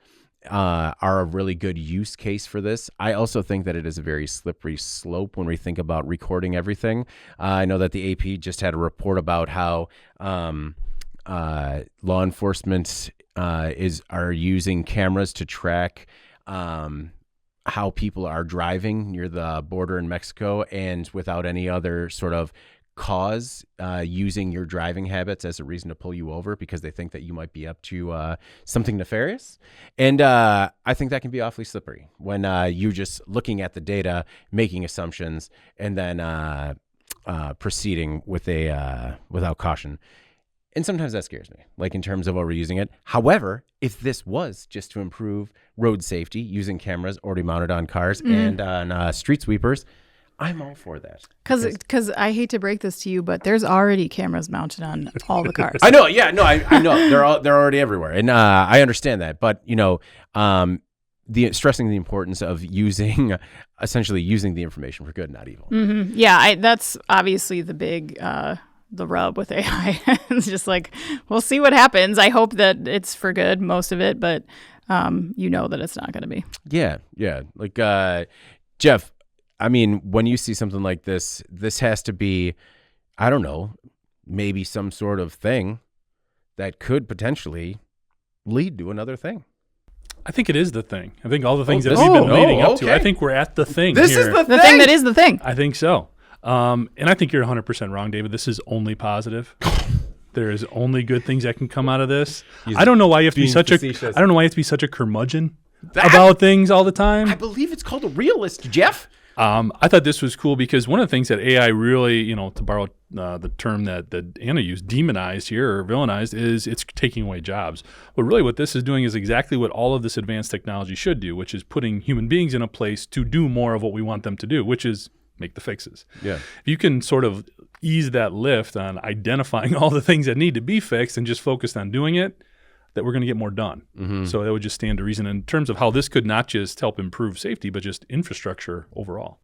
are a really good use case for this. I also think that it is a very slippery slope when we think about recording everything. I know that the AP just had a report about how law enforcement are using cameras to track how people are driving near the border in Mexico, and without any other sort of cause, using your driving habits as a reason to pull you over because they think that you might be up to something nefarious. And I think that can be awfully slippery when you're just looking at the data, making assumptions, and then proceeding with without caution. And sometimes that scares me, like in terms of overusing it. However, if this was just to improve road safety using cameras already mounted on cars and on street sweepers, I'm all for that. Because I hate to break this to you, but there's already cameras mounted on all the cars. I know. Yeah, no, I know. They're already everywhere. And I understand that. But, stressing the importance of essentially using the information for good, not evil. Mm-hmm. Yeah, that's obviously the big... the rub with AI. It's just like, we'll see what happens. I hope that it's for good, most of it, but that it's not going to be. Yeah. Like, Jeff, I mean, when you see something like this has to be, I don't know, maybe some sort of thing that could potentially lead to another thing. I think it is the thing. I think all the things that we've been leading up to, I think we're at the thing This here. is the thing that is the thing. I think so. And I think you're 100% wrong, David. This is only positive. There is only good things that can come out of this. I don't know why you have to be such a curmudgeon about things all the time. I believe it's called a realist, Jeff. I thought this was cool because one of the things that AI really, to borrow the term that Anna used, demonized here or villainized, is it's taking away jobs. But really what this is doing is exactly what all of this advanced technology should do, which is putting human beings in a place to do more of what we want them to do, which is make the fixes. Yeah. If you can sort of ease that lift on identifying all the things that need to be fixed and just focused on doing it, that we're going to get more done. Mm-hmm. So that would just stand to reason in terms of how this could not just help improve safety, but just infrastructure overall.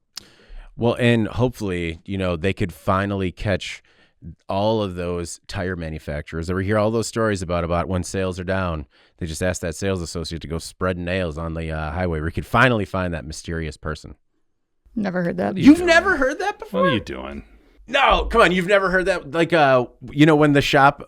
Well, and hopefully, they could finally catch all of those tire manufacturers that we hear all those stories about when sales are down. They just ask that sales associate to go spread nails on the highway. We could finally find that mysterious person. Never heard that. You've never heard that before? What are you doing? No, come on. You've never heard that? Like, when the shop,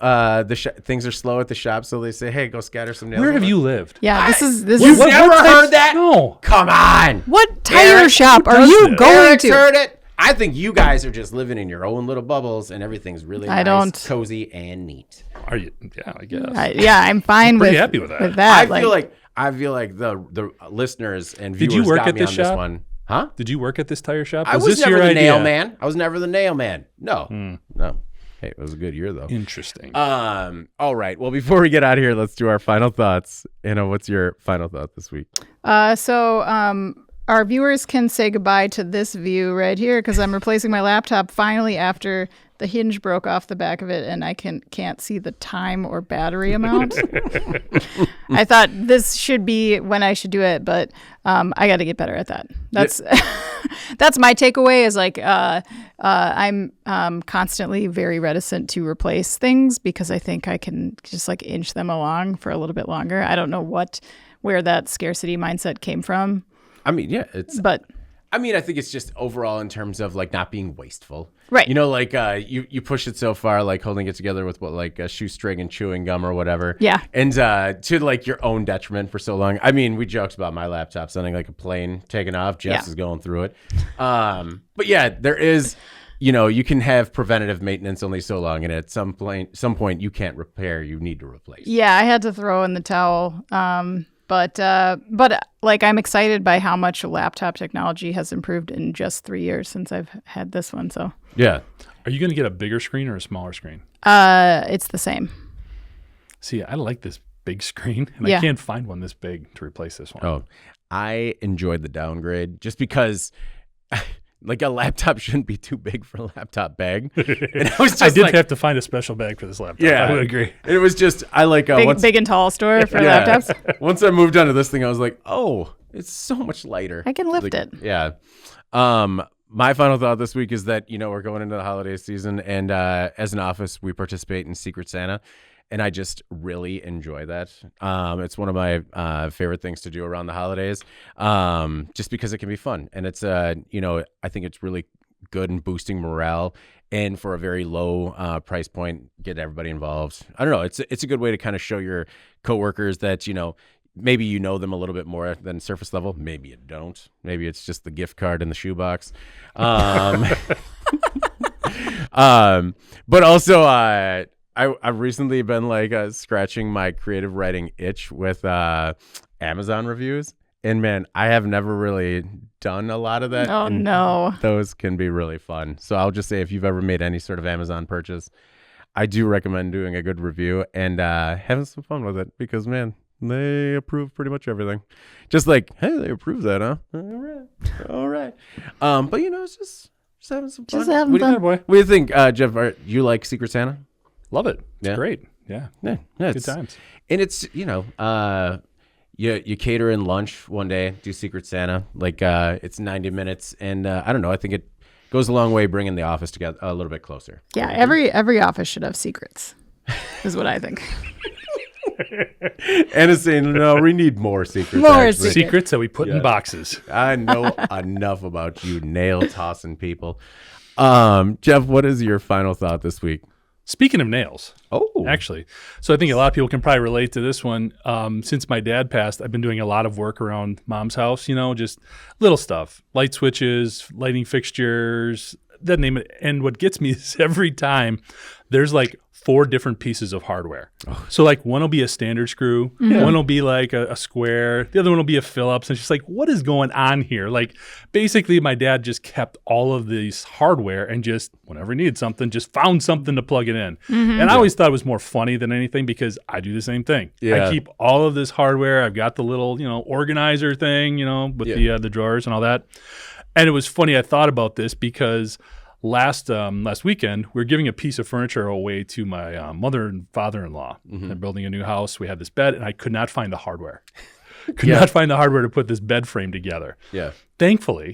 things are slow at the shop, so they say, hey, go scatter some nails. Where have you lived? Yeah, this is. You've never heard that? No. Come on. What tire shop are you going Eric's to? heard it. I think you guys are just living in your own little bubbles, and everything's really nice, cozy, and neat. Are you? Yeah, I guess. I'm fine with. Pretty happy with that. I feel like the listeners and viewers Did you work got at me this on shop? This one. Huh? Did you work at this tire shop? I was never the nail man. I was never the nail man. No. No. Hey, it was a good year, though. Interesting. All right. Well, before we get out of here, let's do our final thoughts. Anna, what's your final thought this week? Our viewers can say goodbye to this view right here because I'm replacing my laptop finally after the hinge broke off the back of it and I can't see the time or battery amount. I thought this should be when I should do it, but I got to get better at that. That's that's my takeaway is like I'm constantly very reticent to replace things because I think I can just like inch them along for a little bit longer. I don't know where that scarcity mindset came from. I mean, yeah, I think it's just overall in terms of like not being wasteful. Right. Like you push it so far, like holding it together with like a shoestring and chewing gum or whatever. Yeah. And to like your own detriment for so long. I mean, we joked about my laptop sounding like a plane taking off. Jess is going through it. But yeah, there is, you can have preventative maintenance only so long. And at some point you can't repair, you need to replace. Yeah. I had to throw in the towel. But like I'm excited by how much laptop technology has improved in just 3 years since I've had this one. So yeah, are you going to get a bigger screen or a smaller screen? It's the same. See, I like this big screen, and I can't find one this big to replace this one. Oh, I enjoyed the downgrade just because Like a laptop shouldn't be too big for a laptop bag. And I was just I did like, have to find a special bag for this laptop. Yeah. I would agree. it was just, I like, Big and tall store for laptops. Once I moved on to this thing, I was like, oh, it's so much lighter. I can lift Like, it. Yeah. My final thought this week is that, we're going into the holiday season, and as an office, we participate in Secret Santa, and I just really enjoy that. It's one of my favorite things to do around the holidays, just because it can be fun, and it's I think it's really good in boosting morale, and for a very low price point, get everybody involved. I don't know. It's a good way to kind of show your coworkers that maybe you know them a little bit more than surface level. Maybe you don't. Maybe it's just the gift card in the shoebox. But also, I've recently been like scratching my creative writing itch with Amazon reviews. And man, I have never really done a lot of that. Oh, and no. Those can be really fun. So I'll just say, if you've ever made any sort of Amazon purchase, I do recommend doing a good review and having some fun with it, because man, they approve pretty much everything. Just like, hey, they approve that, huh? All right. But it's just having some fun. Just having fun. What do you think, Jeff? You like Secret Santa? Love it. It's Yeah. great. Yeah. Good times. And it's you cater in lunch one day, do Secret Santa. Like it's 90 minutes, and I don't know. I think it goes a long way bringing the office together a little bit closer. Yeah, every office should have secrets, is what I think. Anna's saying, no, we need more secrets. More actually. Secrets that we put in Yeah. boxes. I know enough about you nail tossing people. Jeff, what is your final thought this week? Speaking of nails, Oh, actually, so I think a lot of people can probably relate to this one. Since my dad passed, I've been doing a lot of work around mom's house, just little stuff, light switches, lighting fixtures, that name it. And what gets me is every time there's like 4 different pieces of hardware. Oh. So like one will be a standard screw, one will be like a square, the other one will be a Phillips. And it's just like, what is going on here? Like basically my dad just kept all of these hardware and just whenever he needed something, just found something to plug it in. And I always thought it was more funny than anything because I do the same thing. Yeah. I keep all of this hardware. I've got the little, organizer thing, with the drawers and all that. And it was funny. I thought about this because last weekend, we were giving a piece of furniture away to my mother and father-in-law. They're building a new house. We had this bed, and I could not find the hardware. Could not find the hardware to put this bed frame together. yeah. Thankfully,